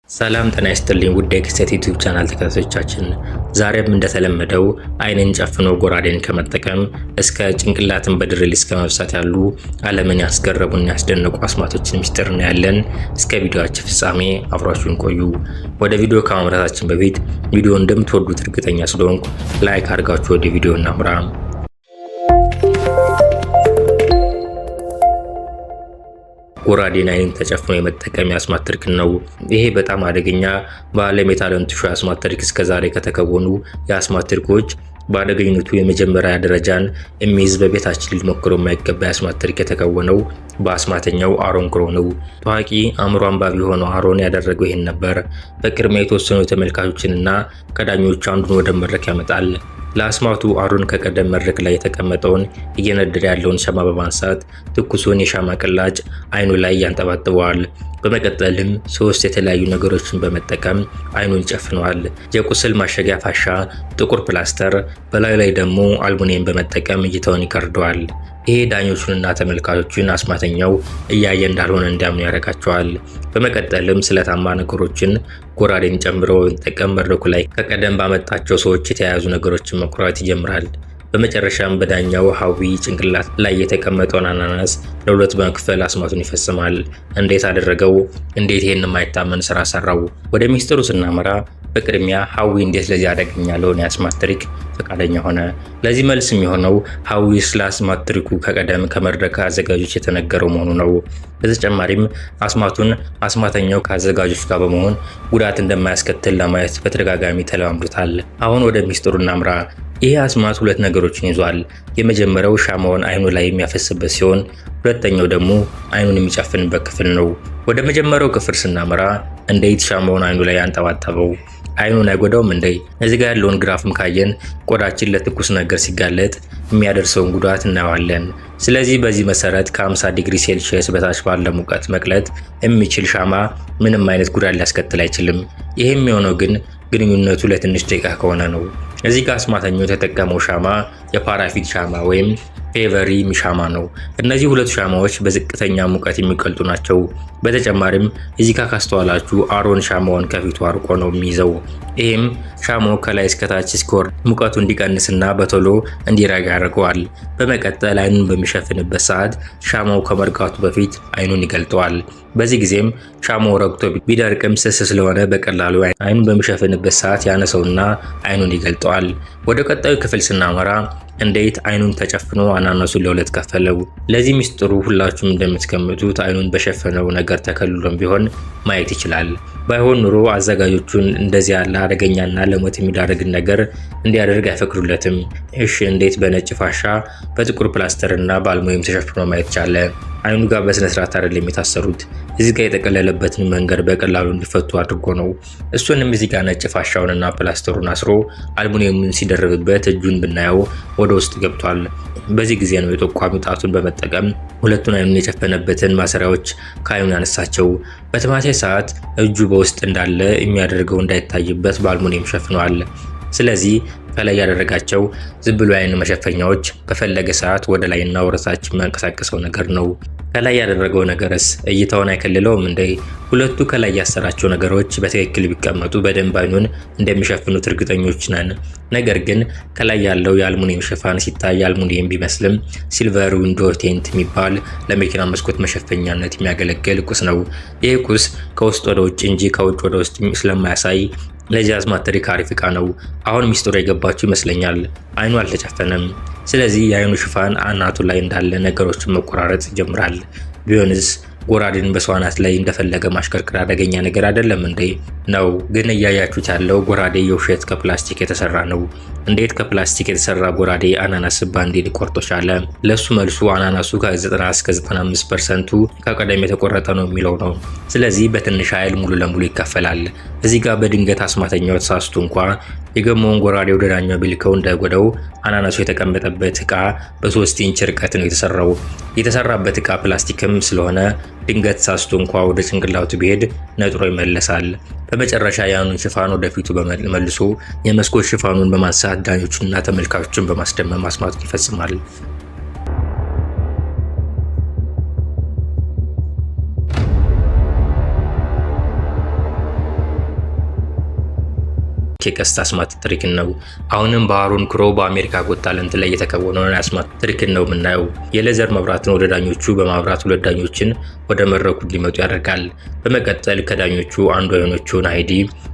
ሰላም ጤና ይስጥልኝ ውድ የክስተት ዩቲዩብ ቻናል ተከታታዮቻችን፣ ዛሬም እንደተለመደው አይንን ጨፍኖ ጎራዴን ከመጠቀም እስከ ጭንቅላትን በድሪል እስከ መብሳት ያሉ ዓለምን ያስገረሙና ያስደነቁ አስማቶችን ምስጢር እናያለን። እስከ ቪዲዮአችን ፍጻሜ አብራችሁን ቆዩ። ወደ ቪዲዮ ከማምራታችን በፊት ቪዲዮ እንደምትወዱት እርግጠኛ ስለሆንኩ ላይክ አድርጋችሁ ወደ ቪዲዮ እናምራ። ጎራዴን አይንን ተጨፍኖ የመጠቀም የአስማት ትሪክ ነው። ይሄ በጣም አደገኛ በዓለም የታለንት ሾው የአስማት ትሪክ እስከዛሬ ከተከወኑ የአስማት ትሪኮች በአደገኝነቱ የመጀመሪያ ደረጃን የሚይዝ በቤታችን ሊሞክረው የማይገባ የአስማት ትሪክ የተከወነው በአስማተኛው አሮን ክሮ ነው። ታዋቂ አእምሮ አንባቢ የሆነው አሮን ያደረገው ይህን ነበር። በቅድሚያ የተወሰኑ ተመልካቾችንና ከዳኞቹ አንዱን ወደ መድረክ ያመጣል። ለአስማቱ አሮን ከቀደም መድረክ ላይ የተቀመጠውን እየነደደ ያለውን ሻማ በማንሳት ትኩሱን የሻማ ቅላጭ አይኑ ላይ ያንጠባጥበዋል። በመቀጠልም ሶስት የተለያዩ ነገሮችን በመጠቀም አይኑን ይጨፍነዋል። የቁስል ማሸጊያ ፋሻ፣ ጥቁር ፕላስተር፣ በላዩ ላይ ደግሞ አልሙኒየም በመጠቀም እይታውን ይጋርደዋል። ይሄ ዳኞቹንና ተመልካቾቹን አስማተኛው እያየ እንዳልሆነ እንዲያምኑ ያደርጋቸዋል። በመቀጠልም ስለታማ ነገሮችን ጎራዴን ጨምሮ በመጠቀም መድረኩ ላይ ከቀደም ባመጣቸው ሰዎች የተያያዙ ነገሮችን መቁረጥ ይጀምራል። በመጨረሻም በዳኛው ሀዊ ጭንቅላት ላይ የተቀመጠውን አናናስ ለሁለት በመክፈል አስማቱን ይፈጽማል። እንዴት አደረገው? እንዴት ይሄን የማይታመን ስራ ሰራው? ወደ ሚስጥሩ ስናመራ በቅድሚያ ሀዊ እንዴት ለዚህ አደገኛ ለሆነ የአስማት ትሪክ ፈቃደኛ ሆነ? ለዚህ መልስ የሚሆነው ሀዊ ስለ አስማት ትሪኩ ከቀደም ከመድረክ አዘጋጆች የተነገረው መሆኑ ነው። በተጨማሪም አስማቱን አስማተኛው ከአዘጋጆች ጋር በመሆን ጉዳት እንደማያስከትል ለማየት በተደጋጋሚ ተለማምዶታል። አሁን ወደ ሚስጥሩ እናምራ። ይህ አስማት ሁለት ነገሮችን ይዟል። የመጀመሪያው ሻማውን አይኑ ላይ የሚያፈስበት ሲሆን ሁለተኛው ደግሞ አይኑን የሚጨፍንበት ክፍል ነው። ወደ መጀመሪያው ክፍል ስናመራ እንዴት ሻማውን አይኑ ላይ ያንጠባጠበው? አይኑን አይጎዳውም እንዴ? እዚህ ጋር ያለውን ግራፍም ካየን ቆዳችን ለትኩስ ነገር ሲጋለጥ የሚያደርሰውን ጉዳት እናየዋለን። ስለዚህ በዚህ መሰረት ከ50 ዲግሪ ሴልሺየስ በታች ባለ ሙቀት መቅለጥ የሚችል ሻማ ምንም አይነት ጉዳት ሊያስከትል አይችልም። ይህም የሆነው ግን ግንኙነቱ ለትንሽ ደቂቃ ከሆነ ነው። እዚህ ጋር አስማተኛው የተጠቀመው ሻማ የፓራፊን ሻማ ወይም ፌቨሪ ሻማ ነው። እነዚህ ሁለቱ ሻማዎች በዝቅተኛ ሙቀት የሚቀልጡ ናቸው። በተጨማሪም እዚህ ጋር ካስተዋላችሁ አሮን ሻማውን ከፊቱ አርቆ ነው የሚይዘው። ይህም ሻማው ከላይ እስከታች ሲወርድ ሙቀቱ እንዲቀንስና በቶሎ እንዲረጋ ያደርገዋል። በመቀጠል አይኑን በሚሸፍንበት ሰዓት ሻማው ከመርጋቱ በፊት አይኑን ይገልጠዋል። በዚህ ጊዜም ሻማው ረግቶ ቢደርቅም ስስ ስለሆነ በቀላሉ አይኑን በሚሸፍንበት ሰዓት ያነሰውና አይኑን ይገልጠዋል። ወደ ቀጣዩ ክፍል ስናመራ እንዴት አይኑን ተጨፍኖ አናናሱን ለሁለት ከፈለው? ለዚህ ሚስጥሩ ሁላችሁም እንደምትገምቱት አይኑን በሸፈነው ነገር ተከልሎም ቢሆን ማየት ይችላል። ባይሆን ኑሮ አዘጋጆቹን እንደዚህ ያለ አደገኛና ለሞት የሚዳርግን ነገር እንዲያደርግ አይፈቅዱለትም። እሺ እንዴት በነጭ ፋሻ በጥቁር ፕላስተርና በአልሙኒየም ተሸፍኖ ማየት ቻለ? አይኑ ጋር በስነ ስርዓት አይደለም የታሰሩት። እዚህ ጋር የጠቀለለበትን መንገድ በቀላሉ እንዲፈቱ አድርጎ ነው። እሱንም እዚህ ጋር ነጭ ፋሻውንና ፕላስተሩን አስሮ አልሙኒየሙን ሲደርብበት እጁን ብናየው ወደ ውስጥ ገብቷል። በዚህ ጊዜ ነው የጠቋሚ ጣቱን በመጠቀም ሁለቱን አይኑን የጨፈነበትን ማሰሪያዎች ከአይኑ ያነሳቸው። በተመሳሳይ ሰዓት እጁ በውስጥ እንዳለ የሚያደርገው እንዳይታይበት በአልሙኒየም ሸፍኗል። ስለዚህ ከላይ ያደረጋቸው ዝም ብሎ አይን መሸፈኛዎች በፈለገ ሰዓት ወደ ላይና ወደ ታች የሚያንቀሳቅሰው ነገር ነው። ከላይ ያደረገው ነገርስ እይታውን አይከልለውም እንዴ? ሁለቱ ከላይ ያሰራቸው ነገሮች በትክክል ቢቀመጡ በደንብ አይኑን እንደሚሸፍኑት እርግጠኞች ነን። ነገር ግን ከላይ ያለው የአልሙኒየም ሽፋን ሲታይ አልሙኒየም ቢመስልም ሲልቨር ዊንዶ ቴንት የሚባል ለመኪና መስኮት መሸፈኛነት የሚያገለግል ቁስ ነው። ይህ ቁስ ከውስጥ ወደ ውጭ እንጂ ከውጭ ወደ ውስጥ ስለማያሳይ ለዚህ አስማት ትሪክ አሪፍ ዕቃ ነው። አሁን ሚስጥሩ የገባችሁ ይመስለኛል። አይኑ አልተጨፈነም። ስለዚህ የአይኑ ሽፋን አናቱ ላይ እንዳለ ነገሮችን መቆራረጥ ይጀምራል። ቢሆንስ ጎራዴን በሰው አናት ላይ እንደፈለገ ማሽከርከር አደገኛ ነገር አይደለም እንዴ? ነው። ግን እያያችሁት ያለው ጎራዴ የውሸት ከፕላስቲክ የተሰራ ነው። እንዴት ከፕላስቲክ የተሰራ ጎራዴ አናናስ ባንዴ ሊቆርጦ ቻለ? ለሱ መልሱ አናናሱ ከ90 እስከ 95% ከቀደም የተቆረጠ ነው የሚለው ነው። ስለዚህ በትንሽ ኃይል ሙሉ ለሙሉ ይካፈላል። እዚህ ጋር በድንገት አስማተኛው ተሳስቶ እንኳ የገመውን ጎራዴ ወደ ዳኛው ቢልከው እንዳይጎዳው አናናሱ የተቀመጠበት ዕቃ በ3 ኢንች ርቀት ነው የተሰራው። የተሰራበት ዕቃ ፕላስቲክም ስለሆነ ድንገት ተሳስቶ እንኳ ወደ ጭንቅላቱ ቢሄድ ነጥሮ ይመለሳል። በመጨረሻ ያኑን ሽፋን ወደፊቱ መልሶ የመስኮት ሽፋኑን በማንሳት ዳኞቹንና ተመልካቾችን በማስደመም አስማቱን ይፈጽማል። የቀስት አስማት ትሪክን ነው። አሁንም በሃሩን ክሮ በአሜሪካ ጎት ታለንት ላይ የተከወነውን አስማት ትሪክን ነው የምናየው። የሌዘር መብራትን ወደ ዳኞቹ በማብራት ሁለት ዳኞችን ወደ መድረኩ ሊመጡ ያደርጋል። በመቀጠል ከዳኞቹ አንዷ የሆነችውን ሃይዲ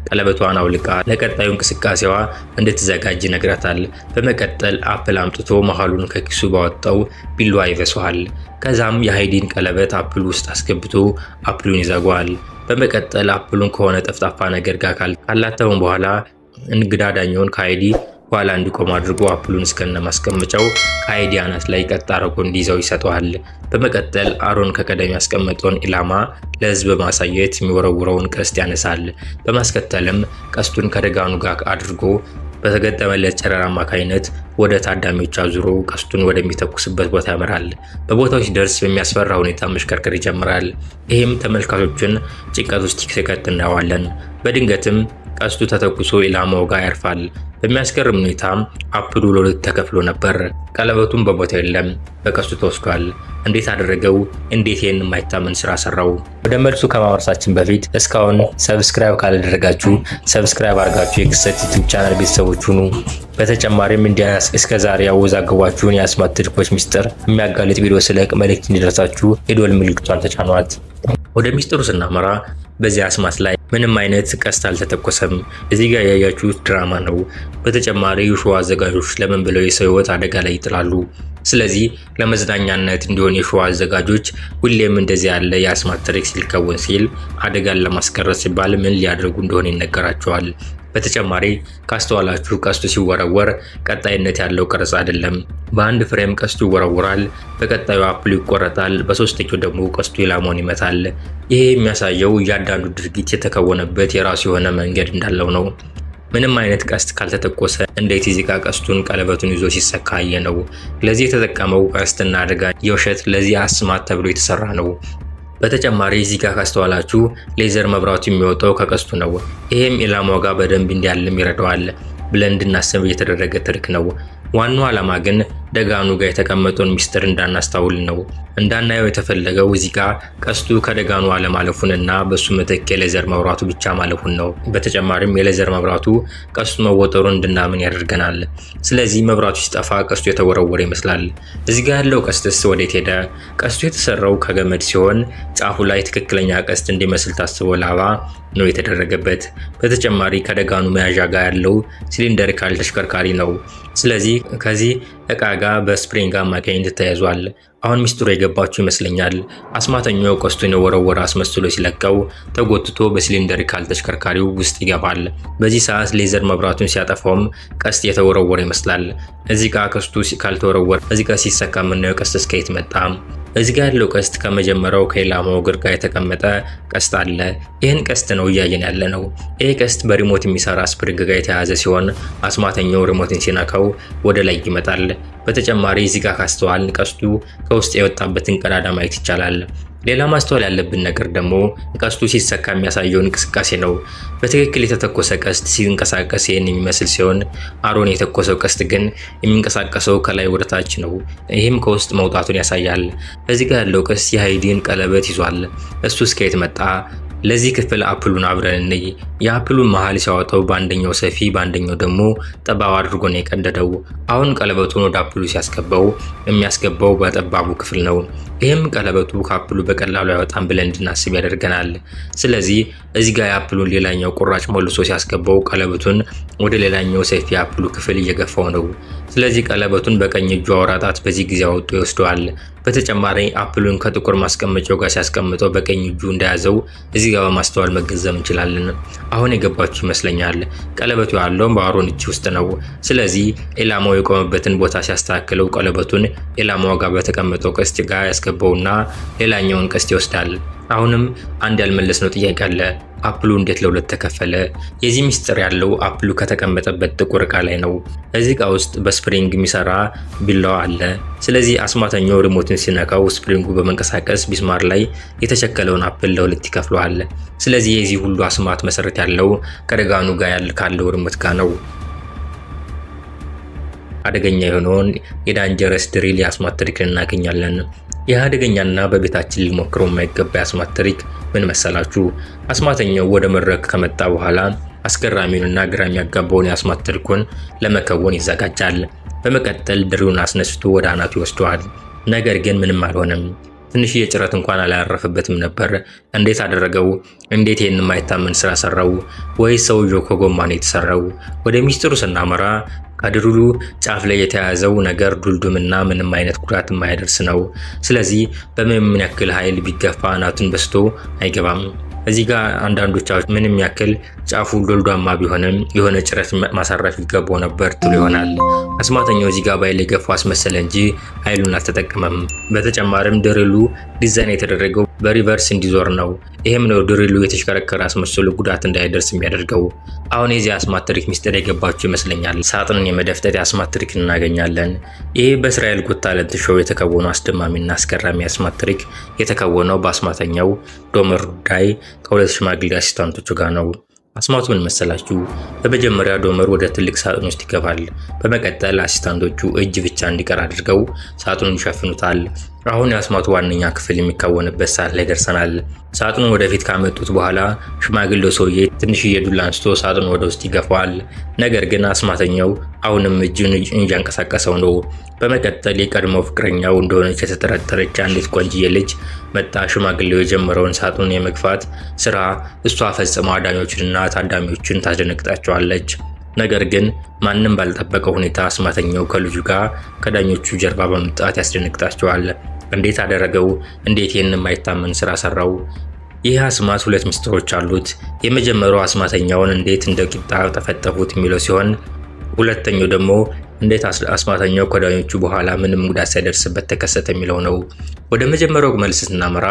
ቀለበቷን አውልቃ ለቀጣዩ እንቅስቃሴዋ እንድትዘጋጅ ይነግራታል። በመቀጠል አፕል አምጥቶ መሃሉን ከኪሱ ባወጣው ቢላዋ ይበሰዋል። ከዛም የሃይዲን ቀለበት አፕሉ ውስጥ አስገብቶ አፕሉን ይዘጋዋል። በመቀጠል አፕሉን ከሆነ ጠፍጣፋ ነገር ጋር ካላተመው በኋላ እንግዳ ዳኛውን ከሃይዲ ኋላ እንዲቆም አድርጎ አፕሉን እስከነ ማስቀመጫው ከሃይዲ አናት ላይ ቀጥ አድርጎ እንዲይዘው ይሰጠዋል። በመቀጠል አሮን ከቀደም ያስቀመጠውን ኢላማ ለህዝብ በማሳየት የሚወረውረውን ቀስት ያነሳል። በማስከተልም ቀስቱን ከደጋኑ ጋር አድርጎ በተገጠመለት ጨረር አማካይነት ወደ ታዳሚዎች አዙሮ ቀስቱን ወደሚተኩስበት ቦታ ያመራል። በቦታው ሲደርስ በሚያስፈራ ሁኔታ መሽከርከር ይጀምራል። ይህም ተመልካቾችን ጭንቀት ውስጥ ሲከት እናየዋለን። በድንገትም ቀስቱ ተተኩሶ ኢላማው ጋር ያርፋል። በሚያስገርም ሁኔታ አፕሉ ለሁለት ተከፍሎ ነበር። ቀለበቱም በቦታው የለም፣ በቀስቱ ተወስዷል። እንዴት አደረገው? እንዴት ይህን የማይታመን ስራ ሰራው? ወደ መልሱ ከማውራታችን በፊት እስካሁን ሰብስክራይብ ካላደረጋችሁ ሰብስክራይብ አድርጋችሁ የክስተት ዩቲዩብ ቻናል ቤተሰቦች ሁኑ። በተጨማሪም እንዲያስ እስከዛሬ ያወዛገባችሁን የአስማት ትሪኮች ሚስጥር የሚያጋልጥ ቪዲዮ ስለቅ መልእክት እንዲደርሳችሁ የደወል ምልክቷን ተጫኗት። ወደ ሚስጥሩ ስናመራ በዚህ አስማት ላይ ምንም አይነት ቀስት አልተተኮሰም። እዚህ ጋር ያያችሁት ድራማ ነው። በተጨማሪ የሾው አዘጋጆች ለምን ብለው የሰው ህይወት አደጋ ላይ ይጥላሉ? ስለዚህ ለመዝናኛነት እንዲሆን የሾው አዘጋጆች ሁሌም እንደዚህ ያለ የአስማት ትሪክ ሲልከወን ሲል አደጋን ለማስቀረት ሲባል ምን ሊያደርጉ እንደሆነ ይነገራቸዋል። በተጨማሪ ካስተዋላችሁ ቀስቱ ሲወረወር ቀጣይነት ያለው ቅርጽ አይደለም። በአንድ ፍሬም ቀስቱ ይወረወራል፣ በቀጣዩ አፕሉ ይቆረጣል፣ በሶስተኛው ደግሞ ቀስቱ ኢላማውን ይመታል። ይሄ የሚያሳየው እያንዳንዱ ድርጊት የተከወነበት የራሱ የሆነ መንገድ እንዳለው ነው። ምንም አይነት ቀስት ካልተተኮሰ እንዴት ይዚቃ ቀስቱን ቀለበቱን ይዞ ሲሰካየ ነው። ለዚህ የተጠቀመው ቀስትና አደጋ የውሸት ለዚህ አስማት ተብሎ የተሰራ ነው። በተጨማሪ እዚህ ጋር ካስተዋላችሁ ሌዘር መብራቱ የሚወጣው ከቀስቱ ነው። ይሄም ኢላማው ጋር በደንብ እንዲያልም ይረዳዋል ብለን እንድናስብ የተደረገ ትሪክ ነው። ዋናው ዓላማ ግን ደጋኑ ጋር የተቀመጠውን ሚስጥር እንዳናስተውል ነው። እንዳናየው የተፈለገው እዚህ ጋር ቀስቱ ከደጋኑ አለማለፉንና በሱ ምትክ የሌዘር መብራቱ ብቻ ማለፉን ነው። በተጨማሪም የሌዘር መብራቱ ቀስቱ መወጠሩን እንድናምን ያደርገናል። ስለዚህ መብራቱ ሲጠፋ ቀስቱ የተወረወረ ይመስላል። እዚህ ጋር ያለው ቀስትስ ወዴት ሄደ? ቀስቱ የተሰራው ከገመድ ሲሆን ጫፉ ላይ ትክክለኛ ቀስት እንዲመስል ታስቦ ላባ ነው የተደረገበት። በተጨማሪ ከደጋኑ መያዣ ጋር ያለው ሲሊንደሪካል ተሽከርካሪ ነው። ስለዚህ ከዚህ እቃ ጋር በስፕሪንግ አማካኝነት ተያይዟል። አሁን ሚስጥሩ የገባችሁ ይመስለኛል። አስማተኛው ቀስቱን የወረወረ አስመስሎ ሲለቀው ተጎትቶ በሲሊንደሪካል ተሽከርካሪው ውስጥ ይገባል። በዚህ ሰዓት ሌዘር መብራቱን ሲያጠፋውም ቀስት የተወረወረ ይመስላል። እዚህ ጋር ቀስቱ ካልተወረወረ እዚህ ጋር ሲሰካ የምናየው ቀስት እስከየት መጣ? እዚህ ጋር ያለው ቀስት ከመጀመሪያው ከኢላማው እግር ጋር የተቀመጠ ቀስት አለ። ይህን ቀስት ነው እያየን ያለ ነው። ይህ ቀስት በሪሞት የሚሰራ ስፕሪንግ ጋር የተያያዘ ሲሆን አስማተኛው ሪሞትን ሲነካው ወደ ላይ ይመጣል። በተጨማሪ እዚህ ጋር ካስተዋል ቀስቱ ከውስጥ የወጣበትን ቀዳዳ ማየት ይቻላል። ሌላ ማስተዋል ያለብን ነገር ደግሞ ቀስቱ ሲሰካ የሚያሳየው እንቅስቃሴ ነው። በትክክል የተተኮሰ ቀስት ሲንቀሳቀስ ይህን የሚመስል ሲሆን አሮን የተኮሰው ቀስት ግን የሚንቀሳቀሰው ከላይ ወደ ታች ነው። ይህም ከውስጥ መውጣቱን ያሳያል። እዚህ ጋር ያለው ቀስት የሃይዲን ቀለበት ይዟል። እሱ እስከየት መጣ? ለዚህ ክፍል አፕሉን አብረን እንይ። የአፕሉን መሃል ሲያወጣው በአንደኛው ሰፊ በአንደኛው ደግሞ ጠባብ አድርጎ ነው የቀደደው። አሁን ቀለበቱን ወደ አፕሉ ሲያስገባው የሚያስገባው በጠባቡ ክፍል ነው። ይህም ቀለበቱ ከአፕሉ በቀላሉ አይወጣም ብለን እንድናስብ ያደርገናል። ስለዚህ እዚህ ጋር የአፕሉን ሌላኛው ቁራጭ መልሶ ሲያስገባው ቀለበቱን ወደ ሌላኛው ሰፊ የአፕሉ ክፍል እየገፋው ነው። ስለዚህ ቀለበቱን በቀኝ እጁ አውራ ጣት በዚህ ጊዜ አወጥቶ ይወስደዋል። በተጨማሪ አፕሉን ከጥቁር ማስቀመጫው ጋር ሲያስቀምጠው በቀኝ እጁ እንደያዘው እዚህ ጋር በማስተዋል መገንዘብ እንችላለን። አሁን የገባችሁ ይመስለኛል። ቀለበቱ ያለው በአሮን እጅ ውስጥ ነው። ስለዚህ ኢላማው የቆመበትን ቦታ ሲያስተካክለው ቀለበቱን ኢላማው ጋር በተቀመጠው ቀስት ጋር ያስገባውና ሌላኛውን ቀስት ይወስዳል። አሁንም አንድ ያልመለስነው ጥያቄ አለ። አፕሉ እንዴት ለሁለት ተከፈለ? የዚህ ሚስጥር ያለው አፕሉ ከተቀመጠበት ጥቁር እቃ ላይ ነው። እዚህ እቃ ውስጥ በስፕሪንግ የሚሰራ ቢላዋ አለ። ስለዚህ አስማተኛው ሪሞትን ሲነካው ስፕሪንጉ በመንቀሳቀስ ቢስማር ላይ የተሸከለውን አፕል ለሁለት ይከፍለዋል። ስለዚህ የዚህ ሁሉ አስማት መሰረት ያለው ከደጋኑ ጋር ካለው ሪሞት ጋር ነው። አደገኛ የሆነውን የዳንጀረስ ድሪል የአስማት ትሪክ እናገኛለን። ይህ አደገኛና በቤታችን ሊሞክረው የማይገባ የአስማት ትሪክ ምን መሰላችሁ? አስማተኛው ወደ መድረክ ከመጣ በኋላ አስገራሚውንና ግራ የሚያጋባውን የአስማት ተልዕኮን ለመከወን ይዘጋጃል። በመቀጠል ድሪውን አስነስቶ ወደ አናቱ ይወስደዋል። ነገር ግን ምንም አልሆነም። ትንሽዬ ጭረት እንኳን አላረፈበትም ነበር። እንዴት አደረገው? እንዴት ይህን የማይታመን ስራ ሰራው? ወይስ ሰውየው ከጎማ ነው የተሰራው? ወደ ሚስጥሩ ስናመራ ከድሪሉ ጫፍ ላይ የተያዘው ነገር ዱልዱምና ምንም አይነት ጉዳት የማያደርስ ነው። ስለዚህ በምን ያክል ኃይል ቢገፋ አናቱን በስቶ አይገባም። እዚህ ጋር አንዳንዶቻችሁ ምንም ያክል ጫፉ ዶልዷማ ቢሆንም የሆነ ጭረት ማሳረፍ ይገባው ነበር ትሉ ይሆናል። አስማተኛው እዚህ ጋር ባይል የገፋው አስመሰለ እንጂ ኃይሉን አልተጠቀመም። በተጨማሪም ድሪሉ ዲዛይን የተደረገው በሪቨርስ እንዲዞር ነው። ይሄም ነው ድሪሉ የተሽከረከረ አስመስሎ ጉዳት እንዳይደርስ የሚያደርገው። አሁን የዚህ አስማት ትሪክ ሚስጥር የገባችሁ ይመስለኛል። ሳጥንን የመደፍጠት የአስማት ትሪክ እናገኛለን። ይሄ በእስራኤል ጎት ታለንት ሾው የተከወነው አስደማሚና አስገራሚ የአስማት ትሪክ የተከወነው በአስማተኛው ዶመር ሩዳይ ከሁለት ሽማግሌ አሲስታንቶቹ ጋር ነው። አስማቱ ምን መሰላችሁ? በመጀመሪያ ዶመር ወደ ትልቅ ሳጥን ውስጥ ይገባል። በመቀጠል አሲስታንቶቹ እጅ ብቻ እንዲቀር አድርገው ሳጥኑን ይሸፍኑታል። አሁን የአስማቱ ዋነኛ ክፍል የሚከወንበት ሰዓት ላይ ደርሰናል። ሳጥኑን ወደፊት ካመጡት በኋላ ሽማግሌው ሰውዬ ትንሽዬ ዱላ አንስቶ ሳጥኑ ወደ ውስጥ ይገፋዋል። ነገር ግን አስማተኛው አሁንም እጁን እያንቀሳቀሰው ነው። በመቀጠል የቀድሞው ፍቅረኛው እንደሆነች የተጠረጠረች አንዲት ቆንጅዬ ልጅ መጣ። ሽማግሌው የጀመረውን ሳጥኑን የመግፋት ስራ እሷ ፈጽማ አዳኞቹንና ታዳሚዎቹን ታስደነግጣቸዋለች። ነገር ግን ማንም ባልጠበቀው ሁኔታ አስማተኛው ከልጁ ጋር ከዳኞቹ ጀርባ በመምጣት ያስደነግጣቸዋል። እንዴት አደረገው? እንዴት ይህን የማይታመን ስራ ሰራው? ይህ አስማት ሁለት ምስጢሮች አሉት። የመጀመሪያው አስማተኛውን እንዴት እንደ ቂጣ ተፈጠፉት የሚለው ሲሆን፣ ሁለተኛው ደግሞ እንዴት አስማተኛው ከዳኞቹ በኋላ ምንም ጉዳት ሳይደርስበት ተከሰተ የሚለው ነው። ወደ መጀመሪያው መልስ ስናመራ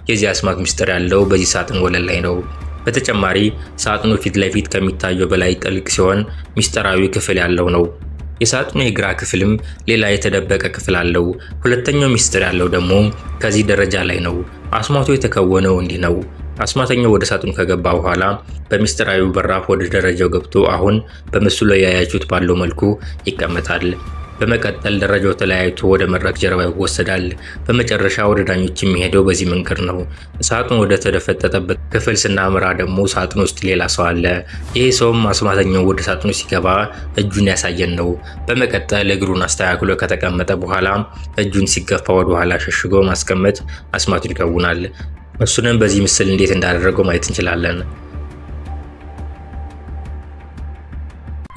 የዚህ አስማት ምስጢር ያለው በዚህ ሳጥን ወለል ላይ ነው። በተጨማሪ ሳጥኑ ፊት ለፊት ከሚታየው በላይ ጥልቅ ሲሆን ሚስጥራዊ ክፍል ያለው ነው። የሳጥኑ የግራ ክፍልም ሌላ የተደበቀ ክፍል አለው። ሁለተኛው ሚስጥር ያለው ደግሞ ከዚህ ደረጃ ላይ ነው። አስማቱ የተከወነው እንዲህ ነው። አስማተኛው ወደ ሳጥኑ ከገባ በኋላ በሚስጥራዊ በራፍ ወደ ደረጃው ገብቶ አሁን በምስሉ ላይ ያያችሁት ባለው መልኩ ይቀመጣል። በመቀጠል ደረጃው ተለያይቶ ወደ መድረክ ጀርባ ይወሰዳል። በመጨረሻ ወደ ዳኞች የሚሄደው በዚህ መንገድ ነው። ሳጥኑ ወደ ተደፈጠጠበት ክፍል ስናመራ ደግሞ ሳጥኑ ውስጥ ሌላ ሰው አለ። ይሄ ሰውም አስማተኛው ወደ ሳጥኑ ሲገባ እጁን ያሳየን ነው። በመቀጠል እግሩን አስተካክሎ ከተቀመጠ በኋላ እጁን ሲገፋ ወደ ኋላ ሸሽጎ ማስቀመጥ አስማቱን ይከውናል። እሱንም በዚህ ምስል እንዴት እንዳደረገው ማየት እንችላለን።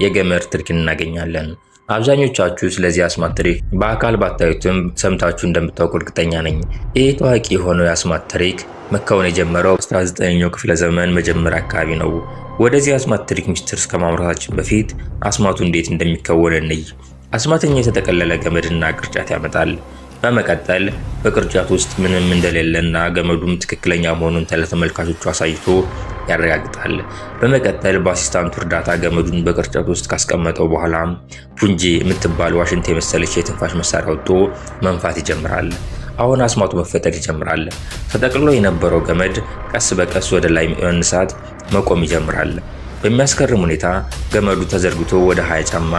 የገመድ ትሪክ እናገኛለን። አብዛኞቻችሁ ስለዚህ አስማት ትሪክ በአካል ባታዩትም ሰምታችሁ እንደምታውቁ እርግጠኛ ነኝ። ይህ ታዋቂ የሆነው የአስማት ትሪክ መከወን የጀመረው 19ኛው ክፍለ ዘመን መጀመሪያ አካባቢ ነው። ወደዚህ አስማት ትሪክ ሚስጥር ከማምራታችን በፊት አስማቱ እንዴት እንደሚከወን እንይ። አስማተኛው የተጠቀለለ ገመድና ቅርጫት ያመጣል። በመቀጠል በቅርጫት ውስጥ ምንም እንደሌለና ገመዱም ትክክለኛ መሆኑን ለተመልካቾቹ አሳይቶ ያረጋግጣል። በመቀጠል በአሲስታንቱ እርዳታ ገመዱን በቅርጫት ውስጥ ካስቀመጠው በኋላ ፑንጂ የምትባል ዋሽንት የመሰለች የትንፋሽ መሳሪያ አውጥቶ መንፋት ይጀምራል። አሁን አስማቱ መፈጠር ይጀምራል። ተጠቅልሎ የነበረው ገመድ ቀስ በቀስ ወደ ላይ መነሳት መቆም ይጀምራል። በሚያስገርም ሁኔታ ገመዱ ተዘርግቶ ወደ 20 ጫማ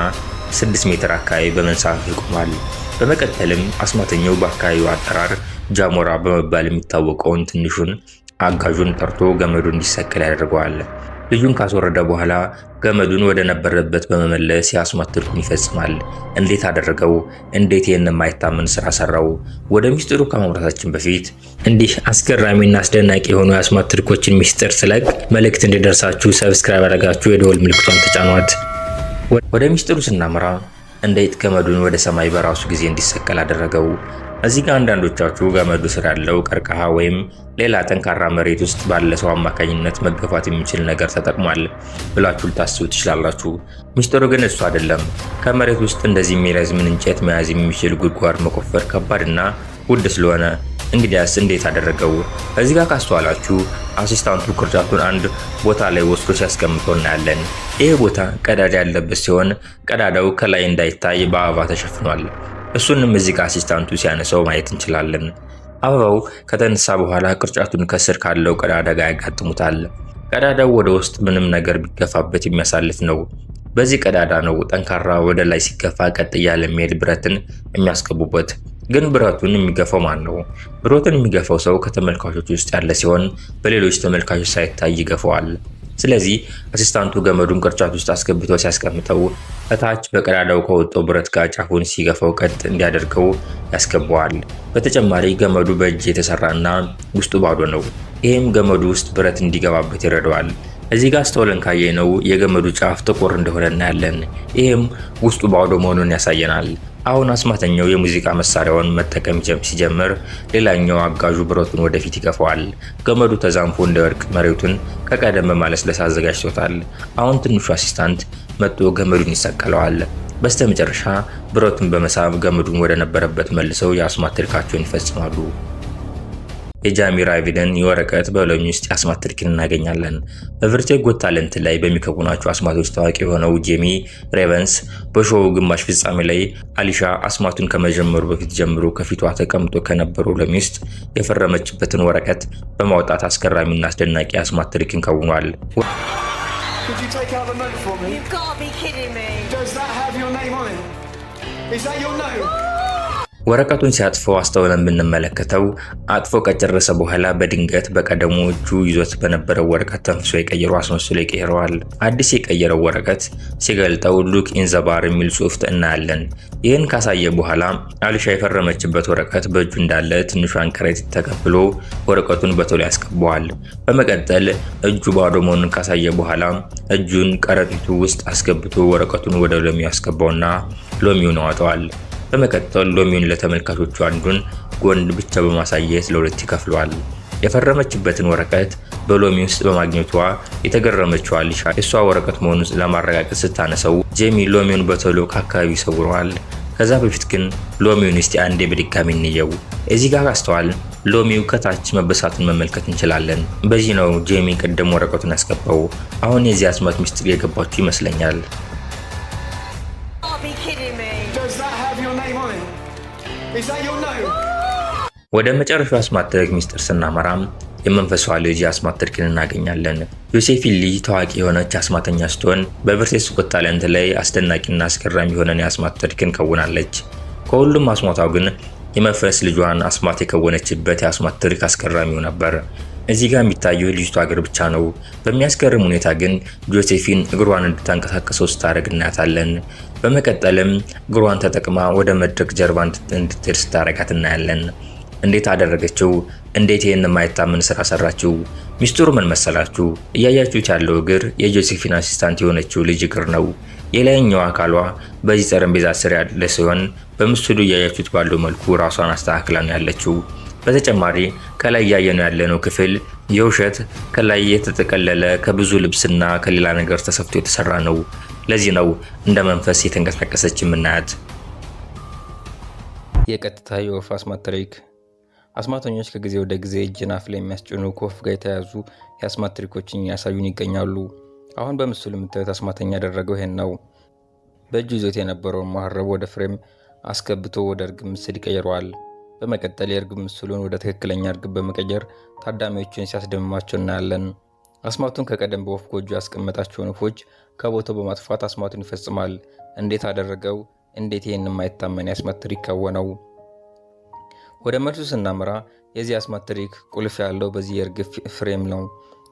6 ሜትር አካባቢ በመንሳፈፍ ይቆማል። በመቀጠልም አስማተኛው በአካባቢው አጠራር ጃሞራ በመባል የሚታወቀውን ትንሹን አጋዡን ጠርቶ ገመዱን እንዲሰቀል ያደርገዋል። ልጁን ካስወረደ በኋላ ገመዱን ወደ ነበረበት በመመለስ የአስማት ትሪኩን ይፈጽማል። እንዴት አደረገው? እንዴት ይህን የማይታመን ስራ ሰራው? ወደ ሚስጥሩ ከማምራታችን በፊት እንዲህ አስገራሚና አስደናቂ የሆኑ የአስማት ትሪኮችን ሚስጥር ስለቅ መልእክት እንዲደርሳችሁ ሰብስክራይብ አድርጋችሁ የደወል ምልክቷን ተጫኗት። ወደ ሚስጥሩ ስናመራ እንዴት ገመዱን ወደ ሰማይ በራሱ ጊዜ እንዲሰቀል አደረገው? እዚህ ጋር አንዳንዶቻችሁ ገመዱ ስር ያለው ቀርከሃ ወይም ሌላ ጠንካራ መሬት ውስጥ ባለ ሰው አማካኝነት መገፋት የሚችል ነገር ተጠቅሟል ብላችሁ ልታስቡ ትችላላችሁ። ሚስጥሩ ግን እሱ አይደለም። ከመሬት ውስጥ እንደዚህ የሚረዝምን እንጨት መያዝ የሚችል ጉድጓድ መቆፈር ከባድና ውድ ስለሆነ እንግዲያስ እንዴት አደረገው? እዚህ ጋር ካስተዋላችሁ አሲስታንቱ ቅርጫቱን አንድ ቦታ ላይ ወስዶ ሲያስቀምጠው እናያለን። ይህ ቦታ ቀዳዳ ያለበት ሲሆን ቀዳዳው ከላይ እንዳይታይ በአበባ ተሸፍኗል። እሱንም እዚህ ጋር አሲስታንቱ ሲያነሳው ማየት እንችላለን። አበባው ከተነሳ በኋላ ቅርጫቱን ከስር ካለው ቀዳዳ ጋር ያጋጥሙታል። ቀዳዳው ወደ ውስጥ ምንም ነገር ቢገፋበት የሚያሳልፍ ነው። በዚህ ቀዳዳ ነው ጠንካራ ወደ ላይ ሲገፋ ቀጥ እያለ የሚሄድ ብረትን የሚያስገቡበት። ግን ብረቱን የሚገፋው ማን ነው? ብረቱን የሚገፋው ሰው ከተመልካቾች ውስጥ ያለ ሲሆን በሌሎች ተመልካቾች ሳይታይ ይገፋዋል። ስለዚህ አሲስታንቱ ገመዱን ቅርጫት ውስጥ አስገብቶ ሲያስቀምጠው እታች በቀዳዳው ከወጣው ብረት ጋር ጫፉን ሲገፋው ቀጥ እንዲያደርገው ያስገባዋል። በተጨማሪ ገመዱ በእጅ የተሰራና ውስጡ ባዶ ነው። ይህም ገመዱ ውስጥ ብረት እንዲገባበት ይረዳዋል። እዚህ ጋር አስተውለን ካየነው የገመዱ ጫፍ ጥቁር እንደሆነ እናያለን። ይህም ውስጡ ባዶ መሆኑን ያሳየናል። አሁን አስማተኛው የሙዚቃ መሳሪያውን መጠቀም ሲጀምር ሌላኛው አጋዡ ብረቱን ወደፊት ይገፋዋል። ገመዱ ተዛንፎ እንዳይወድቅ መሬቱን ከቀደም በማለስለስ አዘጋጅቶታል። አሁን ትንሹ አሲስታንት መጥቶ ገመዱን ይሰቀለዋል። በስተመጨረሻ ብረቱን በመሳብ ገመዱን ወደ ነበረበት መልሰው የአስማት ትሪካቸውን ይፈጽማሉ። የጃሚ ራቪንን የወረቀት በሎሚ ውስጥ የአስማት ትሪክን እናገኛለን። በቨርቲጎ ጎት ታለንት ላይ በሚከውናቸው አስማቶች ታዋቂ የሆነው ጄሚ ሬቨንስ በሾው ግማሽ ፍጻሜ ላይ አሊሻ አስማቱን ከመጀመሩ በፊት ጀምሮ ከፊቷ ተቀምጦ ከነበረው ሎሚ ውስጥ የፈረመችበትን ወረቀት በማውጣት አስገራሚና አስደናቂ የአስማት ትሪክን ከውኗል። ወረቀቱን ሲያጥፈው አስተውለን ብንመለከተው አጥፎ ከጨረሰ በኋላ በድንገት በቀደሙ እጁ ይዞት በነበረው ወረቀት ተንፍሶ የቀየረው አስመስሎ ይቀይረዋል። አዲስ የቀየረው ወረቀት ሲገልጠው ሉክ ኢን ዘ ባር የሚል ጽሑፍ እናያለን። ይህን ካሳየ በኋላ አሊሻ የፈረመችበት ወረቀት በእጁ እንዳለ ትንሿን ከረጢት ተቀብሎ ወረቀቱን በቶሎ ያስገባዋል። በመቀጠል እጁ ባዶ መሆኑን ካሳየ በኋላ እጁን ከረጢቱ ውስጥ አስገብቶ ወረቀቱን ወደ ሎሚው ያስገባውና ሎሚውን ያወጣዋል። በመቀጠል ሎሚውን ለተመልካቾቹ አንዱን ጎን ብቻ በማሳየት ለሁለት ይከፍለዋል። የፈረመችበትን ወረቀት በሎሚ ውስጥ በማግኘቷ የተገረመችው አሊሻ የሷ ወረቀት መሆኑን ለማረጋገጥ ስታነሰው ጄሚ ሎሚውን በቶሎ ከአካባቢው ይሰውረዋል። ከዛ በፊት ግን ሎሚውን እስቲ አንዴ በድጋሚ እንየው። እዚህ ጋር አስተዋል ሎሚው ከታች መበሳቱን መመልከት እንችላለን። በዚህ ነው ጄሚ ቀደም ወረቀቱን ያስገባው። አሁን የዚህ አስማት ሚስጥር የገባችሁ ይመስለኛል። ወደ መጨረሻው አስማት ትሪክ ሚስጥር ስናመራም የመንፈሷ ልጅ የአስማት ትሪክን እናገኛለን። ጆሴፊን ሊ ታዋቂ የሆነች አስማተኛ ስትሆን በቨርቲጎ ጎት ታለንት ላይ አስደናቂና አስገራሚ የሆነን የአስማት ትሪክን ከውናለች። ከሁሉም አስማቷ ግን የመንፈስ ልጇን አስማት የከወነችበት የአስማት ትሪክ አስገራሚው ነበር። እዚህ ጋር የሚታየው ልጅቷ እግር ብቻ ነው። በሚያስገርም ሁኔታ ግን ጆሴፊን እግሯን እንድታንቀሳቀሰው ስታደርግ እናያታለን። በመቀጠልም እግሯን ተጠቅማ ወደ መድረክ ጀርባ እንድትሄድ ስታደርጋት እናያለን። እንዴት አደረገችው? እንዴት ይህን የማይታመን ስራ ሰራችው? ሚስጥሩ ምን መሰላችሁ? እያያችሁት ያለው እግር የጆሴፊን አሲስታንት የሆነችው ልጅ እግር ነው። የላይኛው አካሏ በዚህ ጠረጴዛ ስር ያለ ሲሆን በምስሉ እያያችሁት ባለው መልኩ ራሷን አስተካክላ ነው ያለችው። በተጨማሪ ከላይ ያየነው ያለነው ክፍል የውሸት ከላይ የተጠቀለለ ከብዙ ልብስና ከሌላ ነገር ተሰፍቶ የተሰራ ነው። ለዚህ ነው እንደ መንፈስ የተንቀሳቀሰች የምናያት። የቀጥታ የወፍ አስማት ትሪክ። አስማተኞች ከጊዜ ወደ ጊዜ እጅን አፍ ላይ የሚያስጭኑ ከወፍ ጋር የተያያዙ የአስማት ትሪኮችን ያሳዩን ይገኛሉ። አሁን በምስሉ የምታዩት አስማተኛ ያደረገው ይሄን ነው። በእጁ ይዞት የነበረውን መሀረብ ወደ ፍሬም አስገብቶ ወደ እርግብ ምስል ይቀይረዋል። በመቀጠል የእርግብ ምስሉን ወደ ትክክለኛ እርግብ በመቀየር ታዳሚዎችን ሲያስደምማቸው እናያለን። አስማቱን ከቀደም በወፍ ጎጆ ያስቀመጣቸውን ወፎች ከቦታው በማጥፋት አስማቱን ይፈጽማል። እንዴት አደረገው? እንዴት ይህን የማይታመን የአስማት ትሪክ ከወነው? ወደ መልሱ ስናመራ የዚህ አስማት ትሪክ ቁልፍ ያለው በዚህ የእርግብ ፍሬም ነው።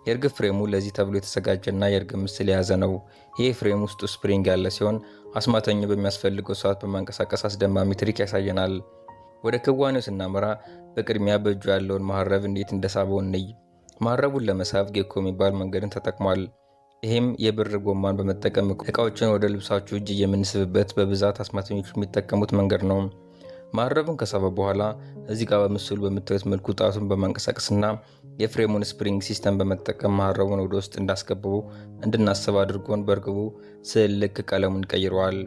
የእርግብ ፍሬሙ ለዚህ ተብሎ የተዘጋጀና የእርግብ ምስል የያዘ ነው። ይህ ፍሬም ውስጡ ስፕሪንግ ያለ ሲሆን አስማተኛው በሚያስፈልገው ሰዓት በማንቀሳቀስ አስደማሚ ትሪክ ያሳየናል። ወደ ክዋኔው ስናመራ በቅድሚያ በእጁ ያለውን መሀረብ እንዴት እንደሳበው እንይ። መሀረቡን ለመሳብ ጌኮ የሚባል መንገድን ተጠቅሟል። ይህም የብር ጎማን በመጠቀም እቃዎችን ወደ ልብሳችሁ እጅ የምንስብበት በብዛት አስማተኞች የሚጠቀሙት መንገድ ነው። መሀረቡን ከሳበ በኋላ እዚህ ጋር በምስሉ በምታዩት መልኩ ጣቱን በማንቀሳቀስና የፍሬሙን ስፕሪንግ ሲስተም በመጠቀም መሀረቡን ወደ ውስጥ እንዳስገባው እንድናስብ አድርጎን በእርግቡ ስዕል ልክ ቀለሙን ቀይረዋል።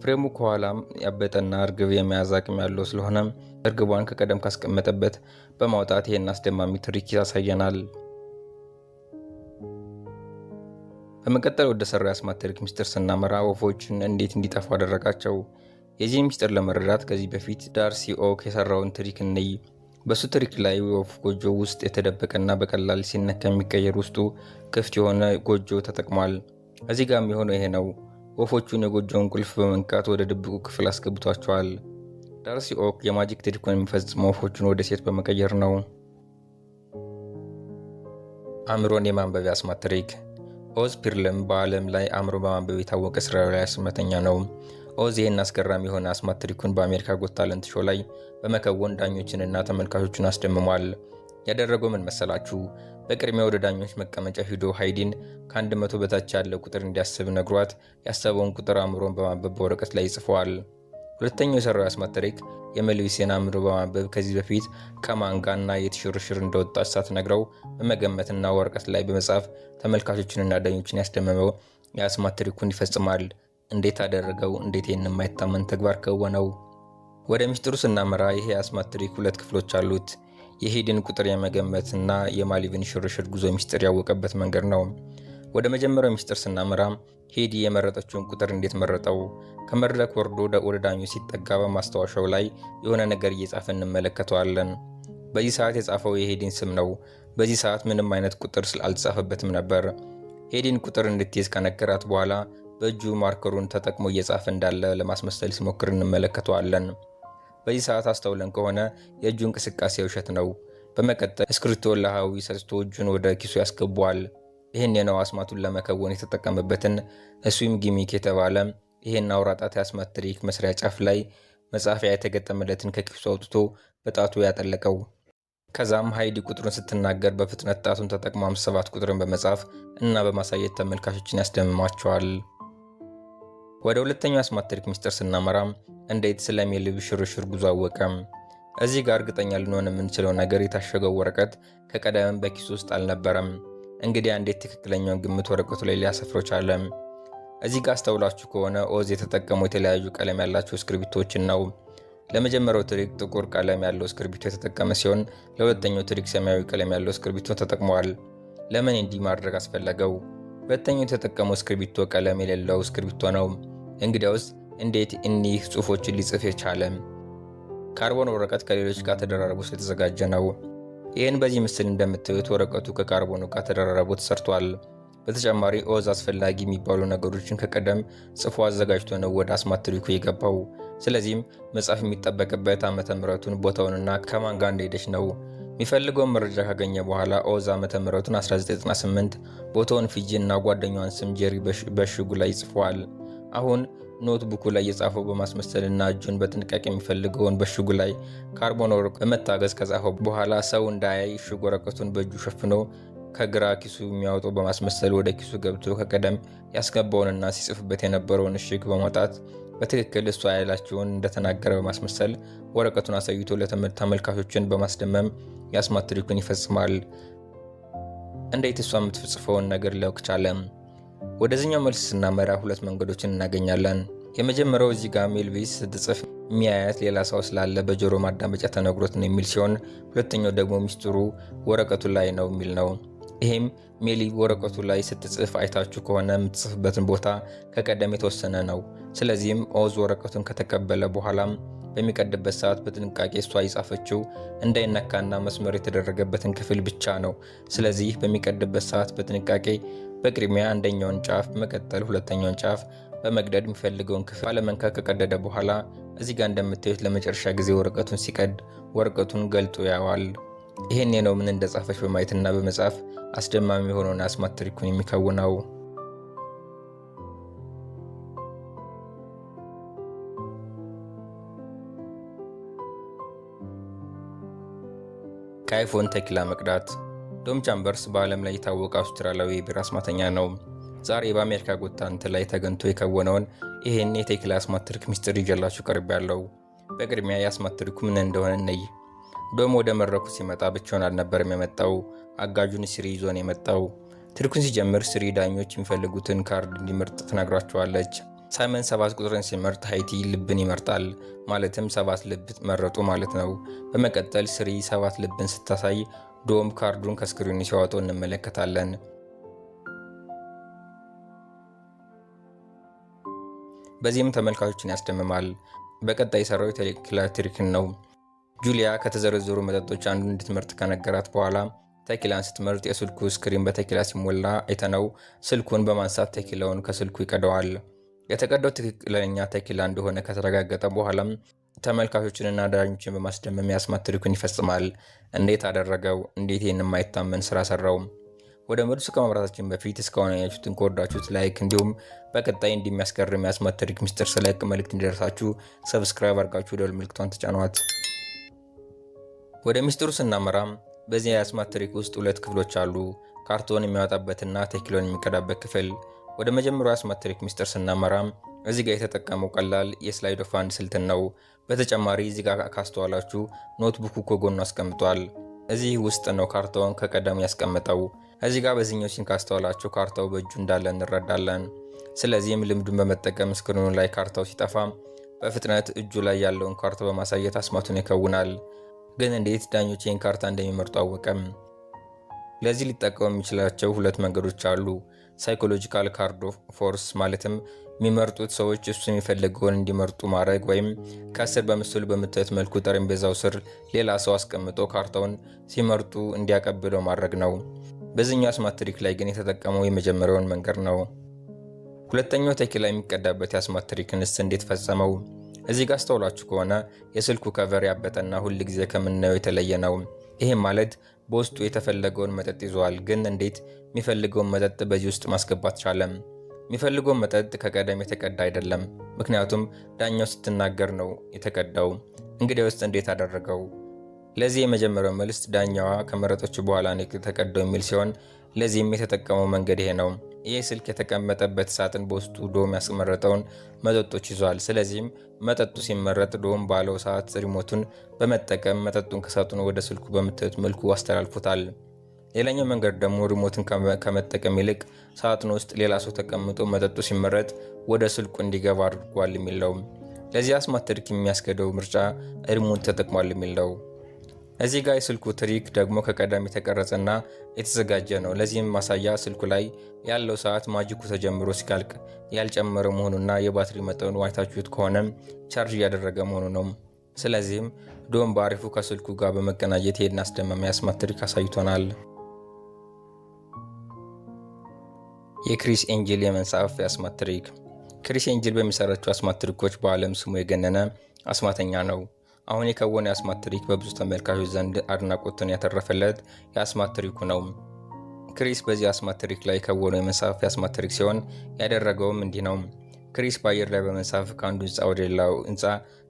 ፍሬሙ ከኋላም ያበጠና እርግብ የመያዝ አቅም ያለው ስለሆነ እርግቧን ከቀደም ካስቀመጠበት በማውጣት ይህን አስደማሚ ትሪክ ያሳየናል። በመቀጠል ወደ ሰራው የአስማት ትሪክ ሚስጥር ስናመራ ወፎችን እንዴት እንዲጠፉ አደረጋቸው። የዚህ ሚስጥር ለመረዳት ከዚህ በፊት ዳርሲ ኦክ የሰራውን ትሪክ እንይ። በሱ ትሪክ ላይ ወፍ ጎጆ ውስጥ የተደበቀና በቀላል ሲነካ የሚቀየር ውስጡ ክፍት የሆነ ጎጆ ተጠቅሟል። እዚህ ጋር የሚሆነው ይሄ ነው። ወፎቹን የጎጆውን ቁልፍ በመንካት ወደ ድብቁ ክፍል አስገብቷቸዋል። ዳርሲ ኦክ የማጂክ ትሪኩን የሚፈጽመው ወፎቹን ወደ ሴት በመቀየር ነው። አእምሮን የማንበቢያ አስማት ትሪክ። ኦዝ ፒርለም በዓለም ላይ አእምሮ በማንበብ የታወቀ እስራኤላዊ አስማተኛ ነው። ኦዝ ይህን አስገራሚ የሆነ አስማት ትሪኩን በአሜሪካ ጎት ታለንት ሾው ላይ በመከወን ዳኞችንና ተመልካቾችን አስደምሟል። ያደረገው ምን መሰላችሁ? በቅድሚያ ወደ ዳኞች መቀመጫ ሂዶ ሃይዲን ከ100 በታች ያለው ቁጥር እንዲያስብ ነግሯት ያሰበውን ቁጥር አእምሮን በማንበብ በወረቀት ላይ ይጽፈዋል። ሁለተኛው የሰራው የአስማት ትሪክ የሜልቪስን አእምሮ በማንበብ ከዚህ በፊት ከማንጋና የትሽርሽር እንደወጣች ሳትነግረው በመገመትና ወረቀት ላይ በመጻፍ ተመልካቾችንና ዳኞችን ያስደመመው የአስማት ትሪኩን ይፈጽማል። እንዴት አደረገው? እንዴት ይህን የማይታመን ተግባር ከወነው? ወደ ሚስጥሩ ስናመራ ይሄ የአስማት ትሪክ 2 ክፍሎች አሉት። የሄድን ቁጥር የመገመትና የማሊቭን ሽርሽር ጉዞ ሚስጥር ያወቀበት መንገድ ነው። ወደ መጀመሪያው ሚስጥር ስናመራ ሄዲ የመረጠችውን ቁጥር እንዴት መረጠው? ከመድረክ ወርዶ ወደ ዳኙ ሲጠጋ በማስታወሻው ላይ የሆነ ነገር እየጻፈ እንመለከተዋለን። በዚህ ሰዓት የጻፈው የሄዲን ስም ነው። በዚህ ሰዓት ምንም አይነት ቁጥር አልተጻፈበትም ነበር። ሄዲን ቁጥር እንድትይዝ ከነገራት በኋላ በእጁ ማርከሩን ተጠቅሞ እየጻፈ እንዳለ ለማስመሰል ሲሞክር እንመለከተዋለን። በዚህ ሰዓት አስተውለን ከሆነ የእጁ እንቅስቃሴ ውሸት ነው። በመቀጠል እስክሪብቶን ለሃዊ ሰጥቶ እጁን ወደ ኪሱ ያስገባዋል። ይህን የነው አስማቱን ለመከወን የተጠቀመበትን ስዊም ጊሚክ የተባለ ይህን አውራጣት የአስማት ትሪክ መስሪያ ጫፍ ላይ መጻፊያ የተገጠመለትን ከኪሱ አውጥቶ በጣቱ ያጠለቀው። ከዛም ሃይዲ ቁጥሩን ስትናገር በፍጥነት ጣቱን ተጠቅሞ 57 ቁጥርን በመጻፍ እና በማሳየት ተመልካቾችን ያስደምማቸዋል። ወደ ሁለተኛው የአስማት ትሪክ ሚስጥር ስናመራ እንዴት ስለ ሜልቪ ሽርሽር ጉዞ አወቀ? እዚህ ጋር እርግጠኛ ልንሆን የምንችለው ነገር የታሸገው ወረቀት ከቀደም በኪሱ ውስጥ አልነበረም። እንግዲህ እንዴት ትክክለኛውን ግምት ወረቀቱ ላይ ሊያሰፍረው ቻለ? እዚህ ጋር አስተውላችሁ ከሆነ ኦዝ የተጠቀመው የተለያዩ ቀለም ያላቸው እስክሪብቶችን ነው። ለመጀመሪያው ትሪክ ጥቁር ቀለም ያለው እስክሪብቶ የተጠቀመ ሲሆን ለሁለተኛው ትሪክ ሰማያዊ ቀለም ያለው እስክሪብቶ ተጠቅሟል። ለምን እንዲህ ማድረግ አስፈለገው? ሁለተኛው የተጠቀመው እስክሪብቶ ቀለም የሌለው እስክሪብቶ ነው። እንግዲያውስ እንዴት እኒህ ጽሑፎችን ሊጽፍ የቻለ? ካርቦን ወረቀት ከሌሎች ጋር ተደራርቦ ስለተዘጋጀ ነው። ይህን በዚህ ምስል እንደምታዩት ወረቀቱ ከካርቦኑ ጋር ተደራርቦ ተሰርቷል። በተጨማሪ ኦዝ አስፈላጊ የሚባሉ ነገሮችን ከቀደም ጽፎ አዘጋጅቶ ነው ወደ አስማት ትሪኩ የገባው። ስለዚህም መጻፍ የሚጠበቅበት ዓመተ ምሕረቱን ቦታውንና ከማን ጋር እንደሄደች ነው። የሚፈልገውን መረጃ ካገኘ በኋላ ኦዝ ዓመተ ምሕረቱን 1998 ቦታውን ፊጂ እና ጓደኛዋን ስም ጄሪ በሽጉ ላይ ጽፏል። አሁን ኖትቡኩ ላይ የጻፈው በማስመሰልና እጁን በጥንቃቄ የሚፈልገውን በሽጉ ላይ ካርቦን ወረቀት በመታገዝ ከጻፈው በኋላ ሰው እንዳያይ እሽግ ወረቀቱን በእጁ ሸፍኖ ከግራ ኪሱ የሚያወጣው በማስመሰል ወደ ኪሱ ገብቶ ከቀደም ያስገባውንና ሲጽፍበት የነበረውን እሽግ በማውጣት በትክክል እሷ ያላቸውን እንደተናገረ በማስመሰል ወረቀቱን አሳይቶ ተመልካቾችን በማስደመም የአስማት ትሪኩን ይፈጽማል። እንዴት እሷ የምትጽፈውን ነገር ሊያውቅ ቻለ? ወደዚህኛው መልስ ስናመራ 2 መንገዶችን እናገኛለን። የመጀመሪያው እዚህ ጋር ሜልቪስ ስትጽፍ የሚያያት ሌላ ሰው ስላለ በጆሮ ማዳመጫ ተነግሮት ነው የሚል ሲሆን፣ ሁለተኛው ደግሞ ሚስጥሩ ወረቀቱ ላይ ነው የሚል ነው። ይሄም ሜሊ ወረቀቱ ላይ ስትጽፍ አይታችሁ ከሆነ የምትጽፍበትን ቦታ ከቀደም የተወሰነ ነው። ስለዚህም ኦዝ ወረቀቱን ከተቀበለ በኋላም በሚቀድበት ሰዓት በጥንቃቄ እሷ የጻፈችው እንዳይነካና መስመር የተደረገበትን ክፍል ብቻ ነው። ስለዚህ በሚቀድበት ሰዓት በጥንቃቄ በቅድሚያ አንደኛውን ጫፍ በመቀጠል ሁለተኛውን ጫፍ በመቅደድ የሚፈልገውን ክፍል ባለመንካ ከቀደደ በኋላ እዚህ ጋር እንደምታዩት ለመጨረሻ ጊዜ ወረቀቱን ሲቀድ ወረቀቱን ገልጦ ያዋል። ይሄን ነው ምን እንደጻፈች በማየትና በመጻፍ አስደማሚ የሆነውን አስማት ትሪኩን የሚከውነው። ከአይፎን ተኪላ መቅዳት። ቶም ቻምበርስ በዓለም ላይ የታወቀ አውስትራሊያዊ የቢራ አስማተኛ ነው። ዛሬ በአሜሪካ ጎት ታለንት ላይ ተገኝቶ የከወነውን ይሄን የቴኪላ አስማት ትሪክ ሚስጥር ይዤላችሁ ቀርቤያለሁ። በቅድሚያ የአስማት ትሪኩ ምን እንደሆነ እንይ። ዶም ወደ መድረኩ ሲመጣ ብቻውን አልነበረም የመጣው፣ አጋጁን ሲሪ ይዞ ነው የመጣው። ትሪኩን ሲጀምር ሲሪ ዳኞች የሚፈልጉትን ካርድ እንዲመርጥ ትነግራቸዋለች። ሳይመን 7 ቁጥርን ሲመርጥ ሃይቲ ልብን ይመርጣል፣ ማለትም 7 ልብ መረጡ ማለት ነው። በመቀጠል ሲሪ 7 ልብን ስታሳይ ዶም ካርዱን ከስክሪኑ ሲያወጣው እንመለከታለን። በዚህም ተመልካቾችን ያስደምማል። በቀጣይ የሰራው የቴኪላ ትሪክን ነው። ጁሊያ ከተዘረዘሩ መጠጦች አንዱን እንድትመርጥ ከነገራት በኋላ ቴኪላን ስትመርጥ የስልኩ ስክሪን በቴኪላ ሲሞላ አይተነው ስልኩን በማንሳት ቴኪላውን ከስልኩ ይቀደዋል። የተቀዳው ትክክለኛ ቴኪላ እንደሆነ ከተረጋገጠ በኋላም ተመልካቾችንና ዳኞችን በማስደመም የአስማት ትሪኩን ይፈጽማል። እንዴት አደረገው? እንዴት ይህን የማይታመን ስራ ሰራው? ወደ መልሱ ከማምራታችን በፊት እስካሁን ያያችሁትን ከወዳችሁት ላይክ፣ እንዲሁም በቀጣይ እንደሚያስገርም የአስማት ሚስጥር ስለቅ መልእክት እንዲደርሳችሁ ሰብስክራይብ አድርጋችሁ ደወል ምልክቷን ተጫኗት። ወደ ሚስጥሩ ስናመራ በዚህ የአስማት ትሪክ ውስጥ ሁለት ክፍሎች አሉ፣ ካርቶን የሚያወጣበትና ተኪሎን የሚቀዳበት ክፍል። ወደ መጀመሪያው የአስማት ትሪክ ሚስጥር ስናመራ እዚህ ጋር የተጠቀመው ቀላል የስላይድ ኦፍ ሃንድ ስልትን ነው። በተጨማሪ እዚህ ጋር ካስተዋላችሁ ኖትቡኩ ከጎኑ አስቀምጧል። እዚህ ውስጥ ነው ካርታውን ከቀደም ያስቀምጠው። እዚህ ጋር በዚህኛው ሲን ካስተዋላችሁ ካርታው በእጁ እንዳለ እንረዳለን። ስለዚህም ልምዱን በመጠቀም ስክሪኑ ላይ ካርታው ሲጠፋ በፍጥነት እጁ ላይ ያለውን ካርታ በማሳየት አስማቱን ይከውናል። ግን እንዴት ዳኞች ይህን ካርታ እንደሚመርጡ አወቀም? ለዚህ ሊጠቀሙ የሚችላቸው ሁለት መንገዶች አሉ። ሳይኮሎጂካል ካርድ ፎርስ ማለትም የሚመርጡት ሰዎች እሱ የሚፈልገውን እንዲመርጡ ማድረግ፣ ወይም ከስር በምስሉ በምታዩት መልኩ ጠረጴዛው ስር ሌላ ሰው አስቀምጦ ካርታውን ሲመርጡ እንዲያቀብለው ማድረግ ነው። በዚህኛው አስማት ትሪክ ላይ ግን የተጠቀመው የመጀመሪያውን መንገድ ነው። ሁለተኛው ተኪላ የሚቀዳበት የአስማት ትሪክንስ እንዴት ፈጸመው? እዚህ ጋር አስተውላችሁ ከሆነ የስልኩ ከቨር ያበጠና ሁል ጊዜ ከምናየው የተለየ ነው። ይህም ማለት በውስጡ የተፈለገውን መጠጥ ይዟል። ግን እንዴት የሚፈልገውን መጠጥ በዚህ ውስጥ ማስገባት ቻለም? የሚፈልገውን መጠጥ ከቀደም የተቀዳ አይደለም፣ ምክንያቱም ዳኛው ስትናገር ነው የተቀዳው። እንግዲህ ውስጥ እንዴት አደረገው? ለዚህ የመጀመሪያው መልስ ዳኛዋ ከመረጦች በኋላ ነው የተቀዳው የሚል ሲሆን ለዚህም የተጠቀመው መንገድ ይሄ ነው። ይህ ስልክ የተቀመጠበት ሳጥን በውስጡ ዶም ያስመረጠውን መጠጦች ይዟል። ስለዚህም መጠጡ ሲመረጥ ዶም ባለው ሰዓት ሪሞቱን በመጠቀም መጠጡን ከሳጥኑ ወደ ስልኩ በምታዩት መልኩ አስተላልፎታል። ሌላኛው መንገድ ደግሞ ሪሞትን ከመጠቀም ይልቅ ሳጥኑ ውስጥ ሌላ ሰው ተቀምጦ መጠጡ ሲመረጥ ወደ ስልኩ እንዲገባ አድርጓል የሚል ነው። ለዚህ አስማት ትሪክ የሚያስገደው ምርጫ ሪሞት ተጠቅሟል የሚል ነው። እዚህ ጋር የስልኩ ትሪክ ደግሞ ከቀደም የተቀረጸና የተዘጋጀ ነው። ለዚህም ማሳያ ስልኩ ላይ ያለው ሰዓት ማጂኩ ተጀምሮ ሲካልቅ ያልጨመረ መሆኑና የባትሪ መጠኑ አይታችሁት ከሆነ ቻርጅ እያደረገ መሆኑ ነው። ስለዚህም ዶም በአሪፉ ከስልኩ ጋር በመቀናጀት ይሄን አስደማሚ የአስማት ትሪክ አሳይቶናል። የክሪስ ኤንጅል የመንሳፍ የአስማት ትሪክ። ክሪስ ኤንጅል በሚሰራቸው አስማት ትሪኮች በዓለም ስሙ የገነነ አስማተኛ ነው። አሁን የከወነው የአስማት ትሪክ በብዙ ተመልካቾች ዘንድ አድናቆትን ያተረፈለት የአስማት ትሪኩ ነው። ክሪስ በዚህ አስማት ትሪክ ላይ የከወነው የመንሳፍ የአስማት ትሪክ ሲሆን ያደረገውም እንዲህ ነው። ክሪስ በአየር ላይ በመንሳፍ ከአንዱ ህንፃ ወደ ሌላው ህንፃ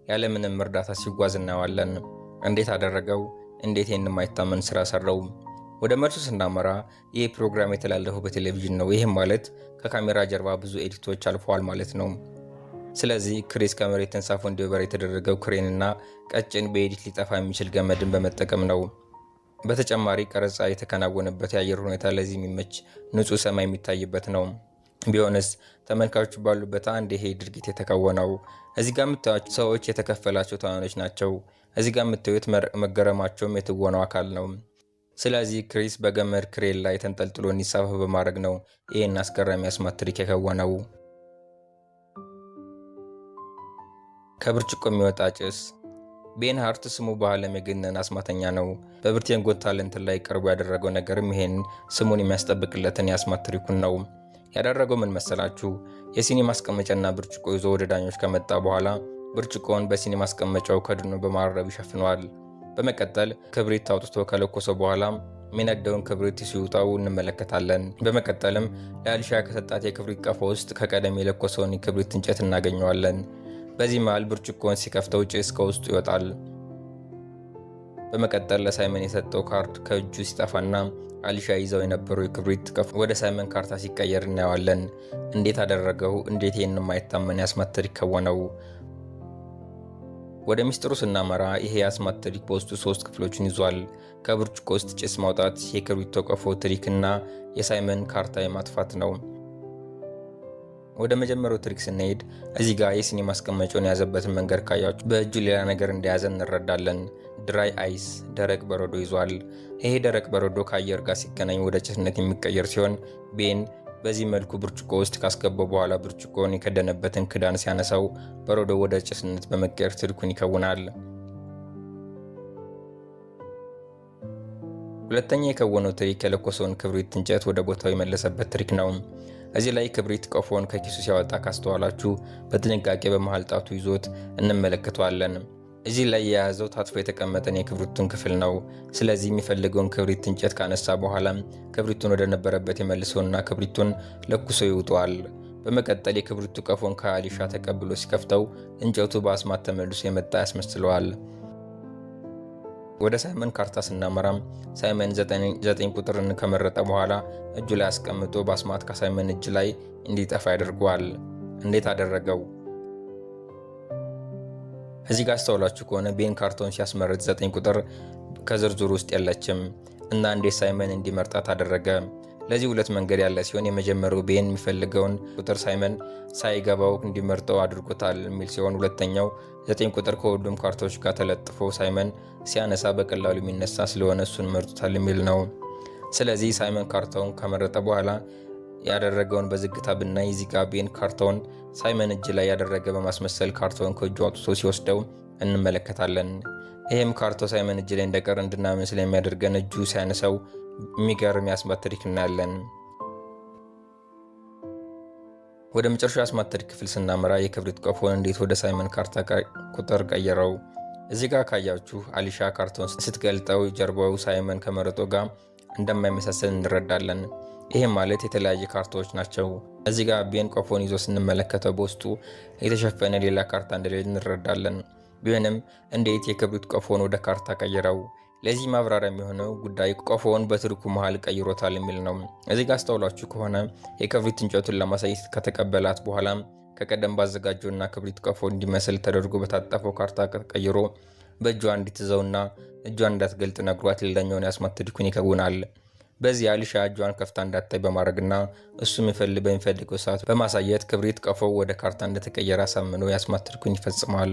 ያለምንም እርዳታ ሲጓዝ እናየዋለን። እንዴት አደረገው? እንዴት ይህን የማይታመን ስራ ሰራው? ወደ መልሱ ስናመራ ይህ ፕሮግራም የተላለፈው በቴሌቪዥን ነው። ይህም ማለት ከካሜራ ጀርባ ብዙ ኤዲቶች አልፈዋል ማለት ነው። ስለዚህ ክሪስ ከመሬት ተንሳፎ እንዲበራ የተደረገው ክሬንና ቀጭን በኤዲት ሊጠፋ የሚችል ገመድን በመጠቀም ነው። በተጨማሪ ቀረጻ የተከናወነበት የአየር ሁኔታ ለዚህ የሚመች ንጹህ ሰማይ የሚታይበት ነው። ቢሆንስ ተመልካቾች ባሉበት አንድ ይሄ ድርጊት የተከወነው። እዚህ ጋር የምታዩት ሰዎች የተከፈላቸው ተዋናዮች ናቸው። እዚህ ጋር የምታዩት መገረማቸውም የትወናው አካል ነው። ስለዚህ ክሪስ በገመድ ክሬን ላይ ተንጠልጥሎ እንዲሳፈፍ በማድረግ ነው ይህን አስገራሚ አስማት ትሪክ የከወነው። ከብርጭቆ የሚወጣ ጭስ። ቤን ሃርት ስሙ በዓለም የገነነ አስማተኛ ነው። በብሪቴን ጎት ታለንት ላይ ቀርቦ ያደረገው ነገርም ይሄን ስሙን የሚያስጠብቅለትን የአስማት ትሪኩን ነው። ያደረገው ምን መሰላችሁ? የሲኒ ማስቀመጫና ብርጭቆ ይዞ ወደ ዳኞች ከመጣ በኋላ ብርጭቆውን በሲኒ ማስቀመጫው ከድኖ በማረብ ይሸፍነዋል። በመቀጠል ክብሪት አውጥቶ ከለኮሰው በኋላ የሚነደውን ክብሪት ሲውጣው እንመለከታለን። በመቀጠልም ለአሊሻ ከሰጣት የክብሪት ቀፎ ውስጥ ከቀደም የለኮሰውን የክብሪት እንጨት እናገኘዋለን። በዚህ መሃል ብርጭቆን ሲከፍተው ጭስ ከውስጡ ይወጣል። በመቀጠል ለሳይመን የሰጠው ካርድ ከእጁ ሲጠፋና አሊሻ ይዘው የነበረው የክብሪት ቀፎ ወደ ሳይመን ካርታ ሲቀየር እናየዋለን። እንዴት አደረገው? እንዴት ይህን የማይታመን የአስማት ትሪክ ከወነው? ወደ ሚስጥሩ ስናመራ ይሄ የአስማት ትሪክ በውስጡ 3 ክፍሎችን ይዟል። ከብርጭቆ ውስጥ ጭስ ማውጣት፣ የክብሪት ቀፎ ትሪክና የሳይመን ካርታ የማጥፋት ነው። ወደ መጀመሪያው ትሪክ ስንሄድ እዚህ ጋር የሲኒ ማስቀመጫውን የያዘበትን መንገድ ካያችሁ በእጁ ሌላ ነገር እንደያዘ እንረዳለን። ድራይ አይስ ደረቅ በረዶ ይዟል። ይሄ ደረቅ በረዶ ከአየር ጋር ሲገናኝ ወደ ጭስነት የሚቀየር ሲሆን ቤን በዚህ መልኩ ብርጭቆ ውስጥ ካስገባው በኋላ ብርጭቆን የከደነበትን ክዳን ሲያነሳው በረዶ ወደ ጭስነት በመቀየር ትሪኩን ይከውናል። ሁለተኛ የከወነው ትሪክ የለኮሰውን ክብሪት እንጨት ወደ ቦታው የመለሰበት ትሪክ ነው። እዚህ ላይ ክብሪት ቀፎን ከኪሱ ሲያወጣ ካስተዋላችሁ በጥንቃቄ በመሃል ጣቱ ይዞት እንመለከተዋለን። እዚህ ላይ የያዘው ታጥፎ የተቀመጠን የክብሪቱን ክፍል ነው። ስለዚህ የሚፈልገውን ክብሪት እንጨት ካነሳ በኋላ ክብሪቱን ወደ ነበረበት የመልሰውና ክብሪቱን ለኩሶ ይውጠዋል። በመቀጠል የክብሪቱ ቀፎን ከአሊሻ ተቀብሎ ሲከፍተው እንጨቱ በአስማት ተመልሶ የመጣ ያስመስለዋል። ወደ ሳይመን ካርታ ስናመራም ሳይመን 9 ቁጥርን ከመረጠ በኋላ እጁ ላይ አስቀምጦ በአስማት ከሳይመን እጅ ላይ እንዲጠፋ ያደርገዋል። እንዴት አደረገው? እዚህ ጋር አስተውላችሁ ከሆነ ቤን ካርታውን ሲያስመርጥ 9 ቁጥር ከዝርዝሩ ውስጥ የለችም እና እንዴት ሳይመን እንዲመርጣት አደረገ? ለዚህ ሁለት መንገድ ያለ ሲሆን የመጀመሪያው ቤን የሚፈልገውን ቁጥር ሳይመን ሳይገባው እንዲመርጠው አድርጎታል የሚል ሲሆን፣ ሁለተኛው 9 ቁጥር ከሁሉም ካርታዎች ጋር ተለጥፎ ሳይመን ሲያነሳ በቀላሉ የሚነሳ ስለሆነ እሱን መርጦታል የሚል ነው። ስለዚህ ሳይመን ካርታውን ከመረጠ በኋላ ያደረገውን በዝግታ ብናይ እዚህ ጋር ቤን ካርታውን ሳይመን እጅ ላይ ያደረገ በማስመሰል ካርታውን ከእጁ አውጥቶ ሲወስደው እንመለከታለን። ይህም ካርታው ሳይመን እጅ ላይ እንደቀር እንድናምን ስለሚያደርገን እጁ ሲያነሳው የሚገርም የአስማት ትሪክ እናያለን። ወደ መጨረሻው የአስማት ትሪክ ክፍል ስናመራ የክብሪት ቀፎን እንዴት ወደ ሳይመን ካርታ ቁጥር ቀየረው? እዚህ ጋር ካያችሁ አሊሻ ካርታውን ስትገልጠው ጀርባው ሳይመን ከመረጠው ጋር እንደማይመሳሰል እንረዳለን። ይህም ማለት የተለያየ ካርታዎች ናቸው። እዚህ ጋር ቤን ቀፎን ይዞ ስንመለከተው በውስጡ የተሸፈነ ሌላ ካርታ እንደሌለ እንረዳለን። ቢሆንም እንዴት የክብሪት ቀፎን ወደ ካርታ ቀየረው? ለዚህ ማብራሪያ የሚሆነው ጉዳይ ቀፎን በትሪኩ መሃል ቀይሮታል የሚል ነው። እዚህ ጋር አስተውላችሁ ከሆነ የክብሪት እንጨቱን ለማሳየት ከተቀበላት በኋላ ከቀደም ባዘጋጀውና ክብሪት ቀፎን እንዲመስል ተደርጎ በታጠፈው ካርታ ቀይሮ በእጇ እንዲትዘውና እጇን እንዳትገልጥ ነግሯት ሌላኛውን የአስማት ትሪኩን ይከውናል። በዚህ አሊሻ እጇን ከፍታ እንዳታይ በማድረግና እሱም በሚፈልገው ሰዓት በማሳየት ክብሪት ቀፎው ወደ ካርታ እንደተቀየረ አሳምኖ የአስማት ትሪኩን ይፈጽማል።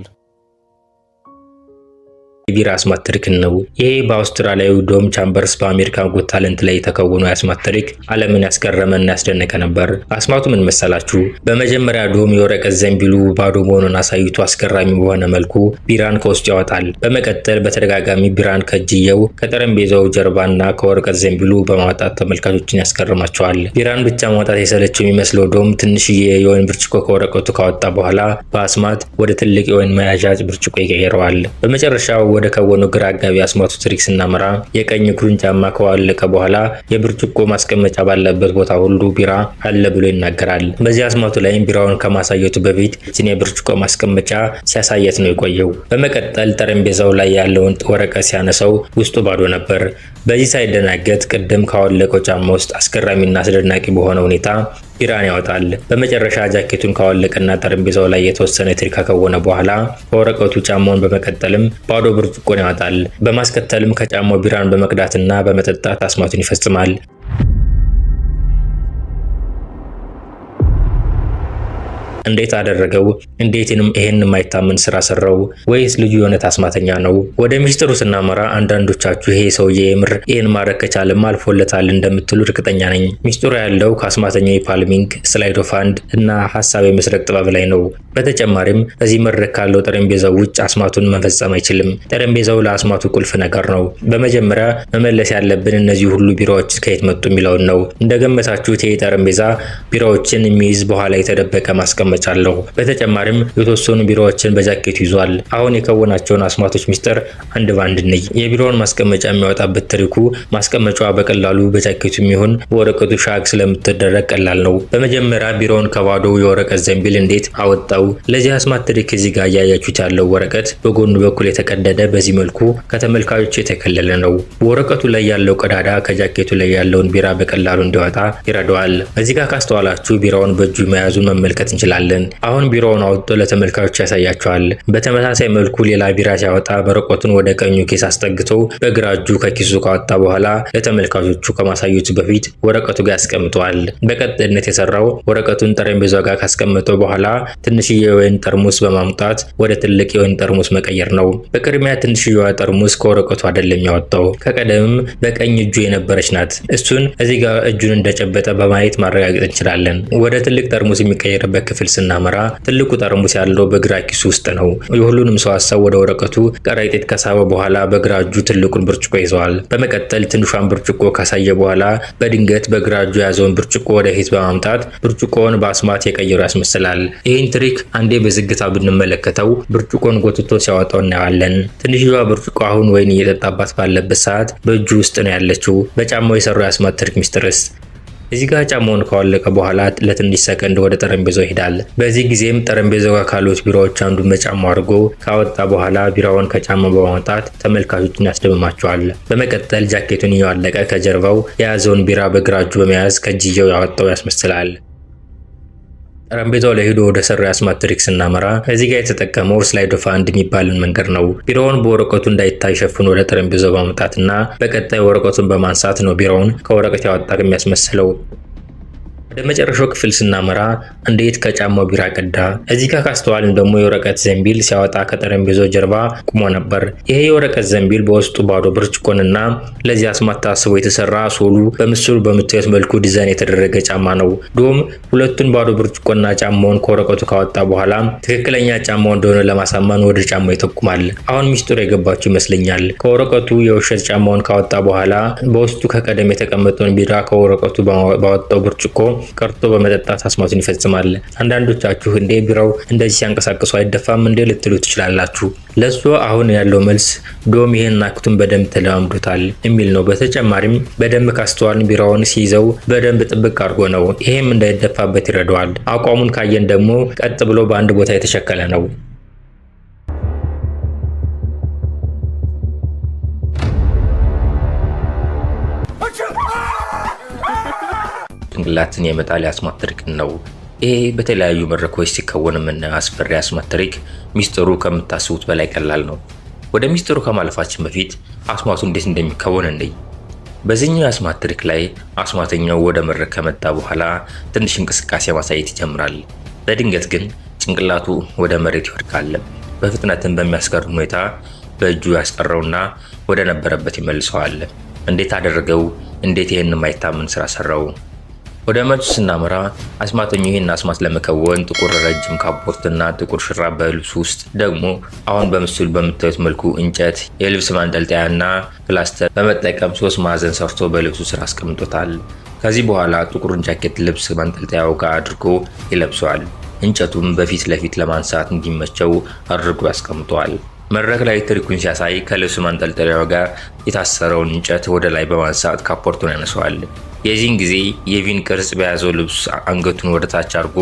የቢራ አስማት ትሪክን ነው። ይሄ በአውስትራሊያዊ ዶም ቻምበርስ በአሜሪካን ጎት ታለንት ላይ የተከወነው የአስማት ትሪክ ዓለምን ያስገረመና ያስደነቀ ነበር። አስማቱ ምን መሰላችሁ? በመጀመሪያ ዶም የወረቀት ዘንቢሉ ባዶ መሆኑን አሳይቶ አስገራሚ በሆነ መልኩ ቢራን ከውስጡ ያወጣል። በመቀጠል በተደጋጋሚ ቢራን ከእጅየው ከጠረጴዛው ጀርባና ከወረቀት ዘንቢሉ በማውጣት ተመልካቾችን ያስገርማቸዋል። ቢራን ብቻ ማውጣት የሰለቸው የሚመስለው ዶም ትንሽዬ የወይን ብርጭቆ ከወረቀቱ ካወጣ በኋላ በአስማት ወደ ትልቅ የወይን መያዣ ብርጭቆ ይቀይረዋል። በመጨረሻው ወደ ከወነው ግራ አጋቢ አስማቱ ትሪክ ስናመራ የቀኝ እግሩን ጫማ ከዋለቀ በኋላ የብርጭቆ ማስቀመጫ ባለበት ቦታ ሁሉ ቢራ አለ ብሎ ይናገራል። በዚህ አስማቱ ላይም ቢራውን ከማሳየቱ በፊት እዚህ የብርጭቆ ማስቀመጫ ሲያሳየት ነው የቆየው። በመቀጠል ጠረጴዛው ላይ ያለውን ወረቀት ሲያነሳው ውስጡ ባዶ ነበር። በዚህ ሳይደናገጥ ቅድም ካወለቀው ጫማ ውስጥ አስገራሚና አስደናቂ በሆነ ሁኔታ ቢራን ያወጣል። በመጨረሻ ጃኬቱን ካወለቀና ጠረጴዛው ላይ የተወሰነ ትሪክ ከከወነ በኋላ ከወረቀቱ ጫማውን በመቀጠልም ባዶ ብርጭቆን ያወጣል። በማስከተልም ከጫማው ቢራን በመቅዳትና በመጠጣት አስማቱን ይፈጽማል። እንዴት አደረገው? እንዴትንም ይሄን የማይታመን ስራ ሰራው? ወይስ ልዩ የሆነ አስማተኛ ነው? ወደ ሚስጥሩ ስናመራ አንዳንዶቻችሁ ይሄ ሰውዬ የምር ይሄን ማድረግ ከቻለም አልፎለታል እንደምትሉ እርግጠኛ ነኝ። ሚስጥሩ ያለው ከአስማተኛው የፓልሚንግ ስላይድ ኦፍ ሃንድ እና ሀሳብ የመስረቅ ጥበብ ላይ ነው። በተጨማሪም በዚህ መድረክ ካለው ጠረጴዛው ውጭ አስማቱን መፈጸም አይችልም። ጠረጴዛው ለአስማቱ ቁልፍ ነገር ነው። በመጀመሪያ መመለስ ያለብን እነዚህ ሁሉ ቢራዎች ከየት መጡ የሚለውን ነው። እንደገመታችሁት ይሄ ጠረጴዛ ቢራዎችን የሚይዝ በኋላ የተደበቀ ማስቀመጫ አለው። በተጨማሪም የተወሰኑ ቢራዎችን በጃኬቱ ይዟል። አሁን የከወናቸውን አስማቶች ሚስጥር አንድ ባንድ እንይ። የቢራውን ማስቀመጫ የሚያወጣበት ትሪኩ ማስቀመጫዋ በቀላሉ በጃኬቱ የሚሆን በወረቀቱ ሻግ ስለምትደረግ ቀላል ነው። በመጀመሪያ ቢራውን ከባዶ የወረቀት ዘንቢል እንዴት አወጣው? ለዚህ አስማት ትሪክ እዚህ ጋር እያያችሁት ያለው ወረቀት በጎኑ በኩል የተቀደደ በዚህ መልኩ ከተመልካቾች የተከለለ ነው። በወረቀቱ ላይ ያለው ቀዳዳ ከጃኬቱ ላይ ያለውን ቢራ በቀላሉ እንዲወጣ ይረዳዋል። እዚህ ጋር ካስተዋላችሁ ቢራውን በእጁ መያዙን መመልከት እንችላለን። አሁን ቢራውን አውጥቶ ለተመልካቾች ያሳያቸዋል። በተመሳሳይ መልኩ ሌላ ቢራ ሲያወጣ ወረቀቱን ወደ ቀኙ ኪስ አስጠግቶ በግራ እጁ ከኪሱ ካወጣ በኋላ ለተመልካቾቹ ከማሳየቱ በፊት ወረቀቱ ጋር ያስቀምጠዋል። በቀጣይነት የሰራው ወረቀቱን ጠረጴዛው ጋር ካስቀመጠው በኋላ ትንሽዬ የወይን ጠርሙስ በማምጣት ወደ ትልቅ የወይን ጠርሙስ መቀየር ነው። በቅድሚያ ትንሽዬዋ ጠርሙስ ከወረቀቱ አይደለም ያወጣው፣ ከቀደምም በቀኝ እጁ የነበረች ናት። እሱን እዚህ ጋር እጁን እንደጨበጠ በማየት ማረጋገጥ እንችላለን። ወደ ትልቅ ጠርሙስ የሚቀየርበት ክፍል ስናመራ ትልቁ ጠርሙስ ያለው በግራ ኪሱ ውስጥ ነው። የሁሉንም ሰው ሀሳብ ወደ ወረቀቱ ከረጢት ከሳበ በኋላ በግራ እጁ ትልቁን ብርጭቆ ይዘዋል። በመቀጠል ትንሿን ብርጭቆ ካሳየ በኋላ በድንገት በግራ እጁ የያዘውን ብርጭቆ ወደፊት በማምጣት ብርጭቆውን በአስማት የቀየሩ ያስመስላል። ይህን ትሪክ አንዴ በዝግታ ብንመለከተው ብርጭቆን ጎትቶ ሲያወጣው እናየዋለን። ትንሽዋ ብርጭቆ አሁን ወይን እየጠጣባት ባለበት ሰዓት በእጁ ውስጥ ነው ያለችው። በጫማው የሰራው የአስማት ትሪክ ሚስጥርስ? እዚህ ጋር ጫማውን ካወለቀ በኋላ ለትንሽ ሰከንድ ወደ ጠረጴዛው ይሄዳል። በዚህ ጊዜም ጠረጴዛው ጋር ካሉት ቢራዎች አንዱን በጫማው አድርጎ ካወጣ በኋላ ቢራውን ከጫማው በማውጣት ተመልካቾችን ያስደምማቸዋል። በመቀጠል ጃኬቱን እያወለቀ ከጀርባው የያዘውን ቢራ በግራ እጁ በመያዝ ከእጅየው ያወጣው ያስመስላል። ጠረጴዛው ላይ ሄዶ ወደ ሰራው የአስማት ትሪክ ስናመራ እዚህ ጋር የተጠቀመው ስላይድ ኦፍ ሃንድ የሚባልን መንገድ ነው። ቢራውን በወረቀቱ እንዳይታይ ሸፍኖ ወደ ጠረጴዛው በማምጣትና በቀጣይ ወረቀቱን በማንሳት ነው ቢራውን ከወረቀት ያወጣ የሚያስመስለው። ወደ መጨረሻው ክፍል ስናመራ እንዴት ከጫማው ቢራ ቀዳ። እዚህ ጋር ካስተዋልን ደግሞ የወረቀት ዘንቢል ሲያወጣ ከጠረጴዛው ጀርባ ቁሞ ነበር። ይሄ የወረቀት ዘንቢል በውስጡ ባዶ ብርጭቆንና ለዚህ አስማት ታስቦ የተሰራ ሶሉ በምስሉ በምታዩት መልኩ ዲዛይን የተደረገ ጫማ ነው። ዶም ሁለቱን ባዶ ብርጭቆና ጫማውን ከወረቀቱ ካወጣ በኋላ ትክክለኛ ጫማው እንደሆነ ለማሳመን ወደ ጫማው ይጠቁማል። አሁን ሚስጥሩ የገባችሁ ይመስለኛል። ከወረቀቱ የውሸት ጫማውን ካወጣ በኋላ በውስጡ ከቀደም የተቀመጠውን ቢራ ከወረቀቱ ባወጣው ብርጭቆ ቀርቶ በመጠጣት አስማቱን ይፈጽማል። አንዳንዶቻችሁ እንዴ ቢራው እንደዚህ ሲያንቀሳቅሱ አይደፋም እንዴ ልትሉ ትችላላችሁ። ለሱ አሁን ያለው መልስ ዶም ይሄን አክቱን በደንብ ተለማምዶታል የሚል ነው። በተጨማሪም በደንብ ካስተዋልን ቢራውን ሲይዘው በደንብ ጥብቅ አድርጎ ነው። ይሄም እንዳይደፋበት ይረዳዋል። አቋሙን ካየን ደግሞ ቀጥ ብሎ በአንድ ቦታ የተሸከለ ነው። ጭንቅላትን የመጣል የአስማት ትሪክ ነው። ይሄ በተለያዩ መድረኮች ሲከወን የምናየው አስፈሪ የአስማት ትሪክ ሚስጥሩ ከምታስቡት በላይ ቀላል ነው። ወደ ሚስጥሩ ከማለፋችን በፊት አስማቱ እንዴት እንደሚከወን እንይ። በዚህኛው የአስማት ትሪክ ላይ አስማተኛው ወደ መድረክ ከመጣ በኋላ ትንሽ እንቅስቃሴ ማሳየት ይጀምራል። በድንገት ግን ጭንቅላቱ ወደ መሬት ይወድቃል። በፍጥነትም በሚያስገርም ሁኔታ በእጁ ያስቀረውና ወደ ነበረበት ይመልሰዋል። እንዴት አደረገው? እንዴት ይህን የማይታመን ስራ ሰራው? ወደ መልሱ ስናመራ አስማተኛው ይህን አስማት ለመከወን ጥቁር ረጅም ካፖርትና ጥቁር ሹራብ በልብሱ ውስጥ ደግሞ አሁን በምስሉ በምታዩት መልኩ እንጨት፣ የልብስ ማንጠልጠያና ፕላስተር በመጠቀም 3 ማዕዘን ሰርቶ በልብሱ ስር አስቀምጦታል። ከዚህ በኋላ ጥቁሩን ጃኬት ልብስ ማንጠልጠያው ጋር አድርጎ ይለብሰዋል። እንጨቱም በፊት ለፊት ለማንሳት እንዲመቸው አድርጎ ያስቀምጠዋል። መድረክ ላይ ትሪኩን ሲያሳይ ከልብስ ማንጠልጠያው ጋር የታሰረውን እንጨት ወደ ላይ በማንሳት ካፖርቱን ያነሳዋል። የዚህን ጊዜ የቪን ቅርጽ በያዘው ልብስ አንገቱን ወደ ታች አድርጎ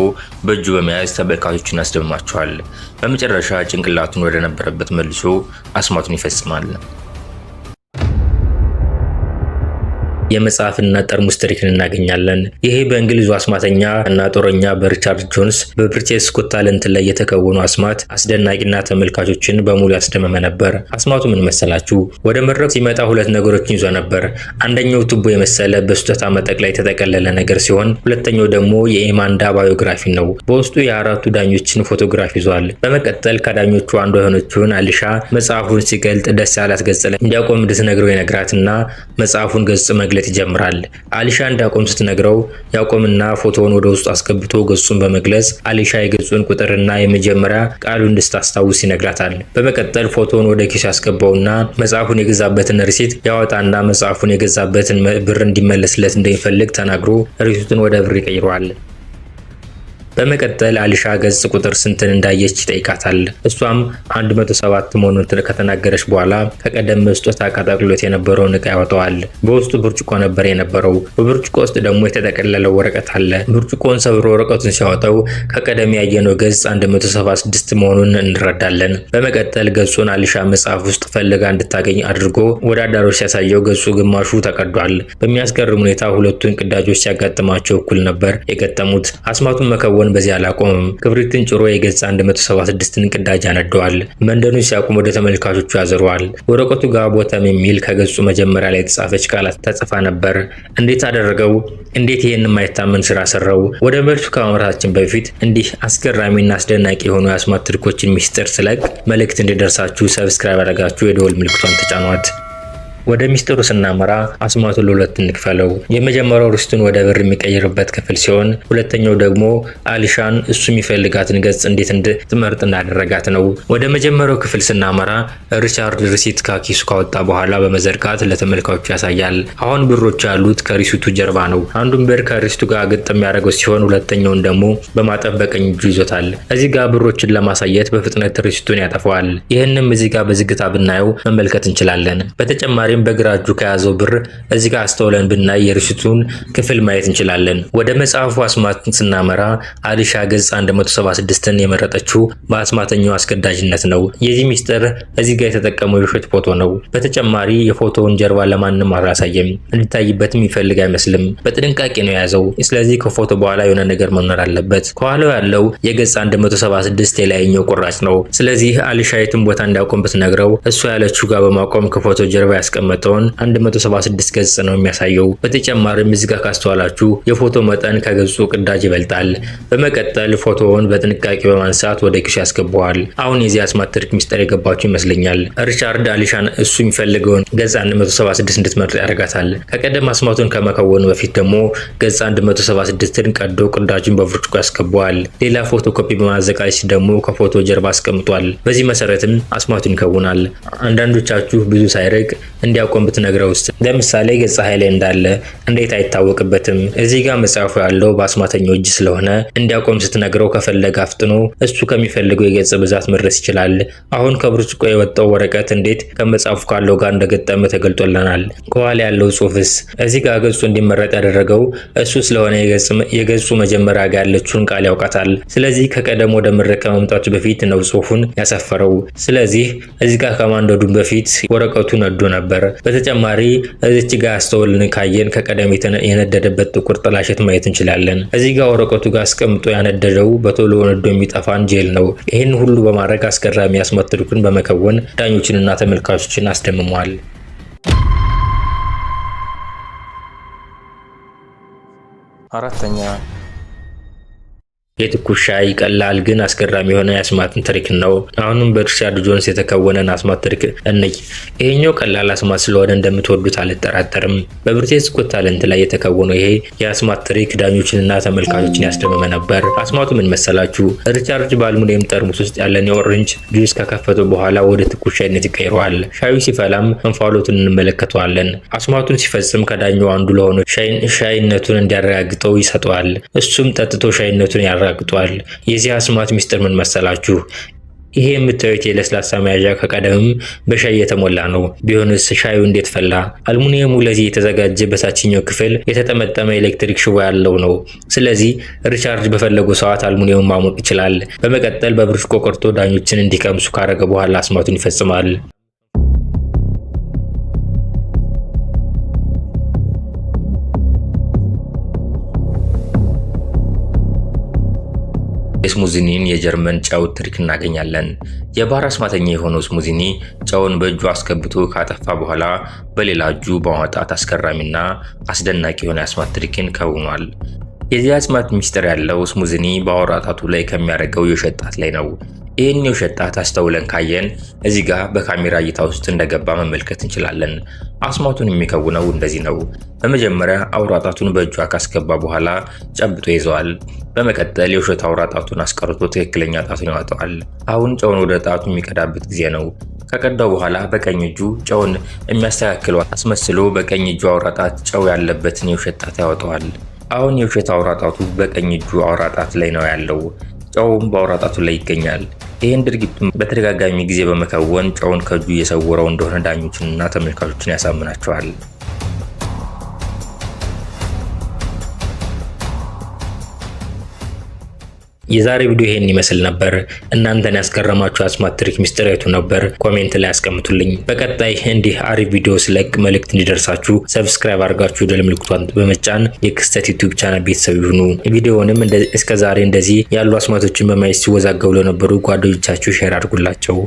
በእጁ በመያዝ ተመልካቾችን ያስደምማቸዋል። በመጨረሻ ጭንቅላቱን ወደ ነበረበት መልሶ አስማቱን ይፈጽማል። የመጽሐፍና ጠርሙስ ትሪክን እናገኛለን። ይሄ በእንግሊዙ አስማተኛ እና ጦረኛ በሪቻርድ ጆንስ በብሪቲሽ ስኮት ታለንት ላይ የተከወኑ አስማት አስደናቂና ተመልካቾችን በሙሉ ያስደመመ ነበር። አስማቱ ምን መሰላችሁ? ወደ መድረክ ሲመጣ 2 ነገሮችን ይዞ ነበር። አንደኛው ቱቦ የመሰለ በስጦታ መጠቅ ላይ የተጠቀለለ ነገር ሲሆን፣ ሁለተኛው ደግሞ የኤማንዳ ባዮግራፊ ነው። በውስጡ የ4ቱ ዳኞችን ፎቶግራፍ ይዟል። በመቀጠል ከዳኞቹ አንዷ የሆነችውን አሊሻ መጽሐፉን ሲገልጥ ደስ ያላት ገጽ ላይ እንዲያቆም እንድትነግረው ይነግራትና መጽሐፉን ገጽ መግለጽ ይጀምራል። አሊሻ እንዳቆም ስትነግረው ያቆምና ፎቶውን ወደ ውስጥ አስገብቶ ገጹን በመግለጽ አሊሻ የገጹን ቁጥርና የመጀመሪያ ቃሉን እንድታስታውስ ይነግራታል። በመቀጠል ፎቶውን ወደ ኪሱ ያስገባውና መጽሐፉን የገዛበትን ሪሲት ያወጣና መጽሐፉን የገዛበትን ብር እንዲመለስለት እንደሚፈልግ ተናግሮ ሪሲቱን ወደ ብር ይቀይረዋል። በመቀጠል አሊሻ ገጽ ቁጥር ስንትን እንዳየች ይጠይቃታል። እሷም 107 መሆኑን ከተናገረች በኋላ ከቀደም መስጠት አቃጣቅሎት የነበረውን ዕቃ ያወጣዋል። በውስጡ ብርጭቆ ነበር የነበረው። በብርጭቆ ውስጥ ደግሞ የተጠቀለለው ወረቀት አለ። ብርጭቆን ሰብሮ ወረቀቱን ሲያወጣው ከቀደም ያየነው ገጽ 176 መሆኑን እንረዳለን። በመቀጠል ገጹን አሊሻ መጽሐፍ ውስጥ ፈልጋ እንድታገኝ አድርጎ ወደ አዳሮች ሲያሳየው ገጹ ግማሹ ተቀዷል። በሚያስገርም ሁኔታ ሁለቱን ቅዳጆች ሲያጋጥማቸው እኩል ነበር የገጠሙት። አስማቱን መከወን በዚህ አላቆምም። ክብሪትን ጭሮ የገጽ 176ን ቅዳጅ ያነደዋል። መንደኑን ሲያቆም ወደ ተመልካቾቹ ያዘረዋል። ወረቀቱ ጋር ቦተም የሚል ከገጹ መጀመሪያ ላይ የተጻፈች ቃላት ተጽፋ ነበር። እንዴት አደረገው? እንዴት ይህን የማይታመን ስራ ሰራው? ወደ መልሱ ከማምራታችን በፊት እንዲህ አስገራሚና አስደናቂ የሆኑ የአስማት ትሪኮችን ሚስጥር ስለቅ መልእክት እንዲደርሳችሁ ሰብስክራይብ አድርጋችሁ የደወል ምልክቷን ተጫኗት። ወደ ሚስጥሩ ስናመራ አስማቱን ለሁለት እንክፈለው። የመጀመሪያው ርስቱን ወደ ብር የሚቀይርበት ክፍል ሲሆን ሁለተኛው ደግሞ አሊሻን እሱ የሚፈልጋትን ገጽ እንዴት እንድትመርጥ እንዳደረጋት ነው። ወደ መጀመሪያው ክፍል ስናመራ ሪቻርድ ሪሲት ከኪሱ ካወጣ በኋላ በመዘርጋት ለተመልካቾቹ ያሳያል። አሁን ብሮች ያሉት ከሪሲቱ ጀርባ ነው። አንዱን ብር ከሪሲቱ ጋር ግጥም ያደረገው ሲሆን ሁለተኛውን ደግሞ በማጠፍ በቀኝ እጁ ይዞታል። እዚህ ጋር ብሮችን ለማሳየት በፍጥነት ሪሲቱን ያጠፋዋል። ይህንም እዚህ ጋር በዝግታ ብናየው መመልከት እንችላለን። በተጨማሪም በግራ እጁ ከያዘው ብር እዚህ ጋር አስተውለን ብናይ የሪሲቱን ክፍል ማየት እንችላለን። ወደ መጽሐፉ አስማት ስናመራ አሊሻ ገጽ 176ን የመረጠችው በአስማተኛው አስገዳጅነት ነው። የዚህ ሚስጥር እዚህ ጋር የተጠቀመው የውሸት ፎቶ ነው። በተጨማሪ የፎቶውን ጀርባ ለማንም አላሳየም። እንዲታይበትም ይፈልግ አይመስልም። በጥንቃቄ ነው የያዘው። ስለዚህ ከፎቶ በኋላ የሆነ ነገር መኖር አለበት። ከኋላው ያለው የገጽ 176 የላይኛው ቁራጭ ነው። ስለዚህ አሊሻ የትም ቦታ እንዲያቆም ብትነግረው እሱ ያለችው ጋር በማቆም ከፎቶ ጀርባ ያስቀመጠውን 176 ገጽ ነው የሚያሳየው። በተጨማሪም እዚህ ጋር ካስተዋላችሁ የፎቶ መጠን ከገጹ ቅዳጅ ይበልጣል። በመቀጠል ፎቶውን በጥንቃቄ በማንሳት ወደ ኪሱ ያስገባዋል። አሁን የዚህ አስማት ትርክ ሚስጥር የገባችሁ ይመስለኛል። ሪቻርድ አሊሻን እሱ የሚፈልገውን ገጽ 176 እንድትመርጥ ያደርጋታል። ከቀደም አስማቱን ከመከወኑ በፊት ደግሞ ገጽ 176ን ቀዶ ቅዳጁን በብርጭቆ ያስገባዋል። ሌላ ፎቶ ኮፒ በማዘጋጀት ደግሞ ከፎቶ ጀርባ አስቀምጧል። በዚህ መሰረትም አስማቱን ይከውናል። አንዳንዶቻችሁ ብዙ ሳይርቅ እንዲያቆም ብትነግረው ውስጥ ለምሳሌ ገጽ ኃይል እንዳለ እንዴት አይታወቅበትም? እዚህ ጋር መጽሐፉ ያለው በአስማተኛው እጅ ስለሆነ እንዲያቆም ስትነግረው ከፈለገ አፍጥኖ እሱ ከሚፈልገው የገጽ ብዛት መድረስ ይችላል። አሁን ከብርጭቆ የወጣው ወረቀት እንዴት ከመጽሐፉ ካለው ጋር እንደገጠመ ተገልጦልናል። ከኋላ ያለው ጽሑፍስ እዚህ ጋር ገጹ እንዲመረጥ ያደረገው እሱ ስለሆነ የገጹ መጀመሪያ ጋር ያለችውን ቃል ያውቃታል። ስለዚህ ከቀደም ወደ ምረቅ ከመምጣቱ በፊት ነው ጽሑፉን ያሰፈረው። ስለዚህ እዚህ ጋር ከማንደዱን በፊት ወረቀቱ ነዶ ነበር። በተጨማሪ እዚች ጋር አስተውልን ካየን ከቀደም የነደደበት ጥቁር ጥላሸት ማየት እንችላለን። እዚህ ጋር ወረቀቱ ጋር አስቀምጦ ያነደደው በቶሎ ነዶ የሚጠፋን ጄል ነው። ይህን ሁሉ በማድረግ አስገራሚ አስማት ትርኩን በመከወን ዳኞችንና ተመልካቾችን አስደምሟል። አራተኛ የትኩስ ሻይ ቀላል ግን አስገራሚ የሆነ የአስማትን ትሪክ ነው። አሁንም በሪቻርድ ጆንስ የተከወነን አስማት ትሪክ እንይ። ይሄኛው ቀላል አስማት ስለሆነ እንደምትወዱት አልጠራጠርም። በብሪቲሽ ጎት ታለንት ላይ የተከወነው ይሄ የአስማት ትሪክ ዳኞችንና ተመልካቾችን ያስደመመ ነበር። አስማቱ ምን መሰላችሁ? ሪቻርድ በአልሙኒየም ጠርሙስ ውስጥ ያለን የኦሬንጅ ጁስ ከከፈተው በኋላ ወደ ትኩስ ሻይነት ይቀይረዋል። ሻዩ ሲፈላም እንፋሎቱን እንመለከተዋለን። አስማቱን ሲፈጽም ከዳኛው አንዱ ለሆነው ሻይነቱን እንዲያረጋግጠው ይሰጠዋል። እሱም ጠጥቶ ሻይነቱን ያረጋግጧል። የዚህ አስማት ሚስጥር ምን መሰላችሁ? ይሄ የምታዩት የለስላሳ መያዣ ከቀደምም በሻይ የተሞላ ነው። ቢሆንስ ሻዩ እንዴት ፈላ? አልሙኒየሙ ለዚህ የተዘጋጀ በታችኛው ክፍል የተጠመጠመ ኤሌክትሪክ ሽቦ ያለው ነው። ስለዚህ ሪቻርድ በፈለገው ሰዓት አልሙኒየሙን ማሞቅ ይችላል። በመቀጠል በብርጭቆ ቆርጦ ዳኞችን እንዲቀምሱ ካረገ በኋላ አስማቱን ይፈጽማል። የስሙዚኒን የጀርመን ጨው ትሪክ እናገኛለን። የባህር አስማተኛ የሆነው ስሙዚኒ ጨውን በእጁ አስገብቶ ካጠፋ በኋላ በሌላ እጁ በማውጣት አስገራሚና አስደናቂ የሆነ የአስማት ትሪክን ከውኗል። የዚህ አስማት ሚስጥር ያለው ስሙዚኒ በአውራ ጣቱ ላይ ከሚያደርገው የውሸት ጣት ላይ ነው። ይህን የውሸት ጣት አስተውለን ካየን እዚህ ጋር በካሜራ እይታ ውስጥ እንደገባ መመልከት እንችላለን። አስማቱን የሚከውነው እንደዚህ ነው። በመጀመሪያ አውራ ጣቱን በእጇ ካስገባ በኋላ ጨብጦ ይዘዋል። በመቀጠል የውሸት አውራ ጣቱን አስቀርቶ ትክክለኛ ጣቱን ያወጣዋል። አሁን ጨውን ወደ ጣቱ የሚቀዳበት ጊዜ ነው። ከቀዳው በኋላ በቀኝ እጁ ጨውን የሚያስተካክለው አስመስሎ በቀኝ እጁ አውራ ጣት ጨው ያለበትን የውሸት ጣት ያወጣዋል። አሁን የውሸት አውራ ጣቱ በቀኝ እጁ አውራ ጣት ላይ ነው ያለው። ጨውም በአውራ ጣቱ ላይ ይገኛል። ይህን ድርጊቱን በተደጋጋሚ ጊዜ በመከወን ጨውን ከእጁ እየሰወረው እንደሆነ ዳኞችንና ተመልካቾችን ያሳምናቸዋል። የዛሬ ቪዲዮ ይሄን ይመስል ነበር። እናንተን ያስገረማችሁ አስማት ትሪክ ሚስጥር የቱ ነበር? ኮሜንት ላይ አስቀምጡልኝ። በቀጣይ እንዲህ አሪፍ ቪዲዮ ስለቅ መልእክት እንዲደርሳችሁ ሰብስክራይብ አድርጋችሁ ደወል ምልክቱን በመጫን የክስተት ዩቲዩብ ቻናል ቤተሰብ ይሁኑ። ቪዲዮውንም እስከዛሬ እንደዚህ ያሉ አስማቶችን በማየት ሲወዛገቡ ለነበሩ ጓደኞቻችሁ ሼር አድርጉላቸው።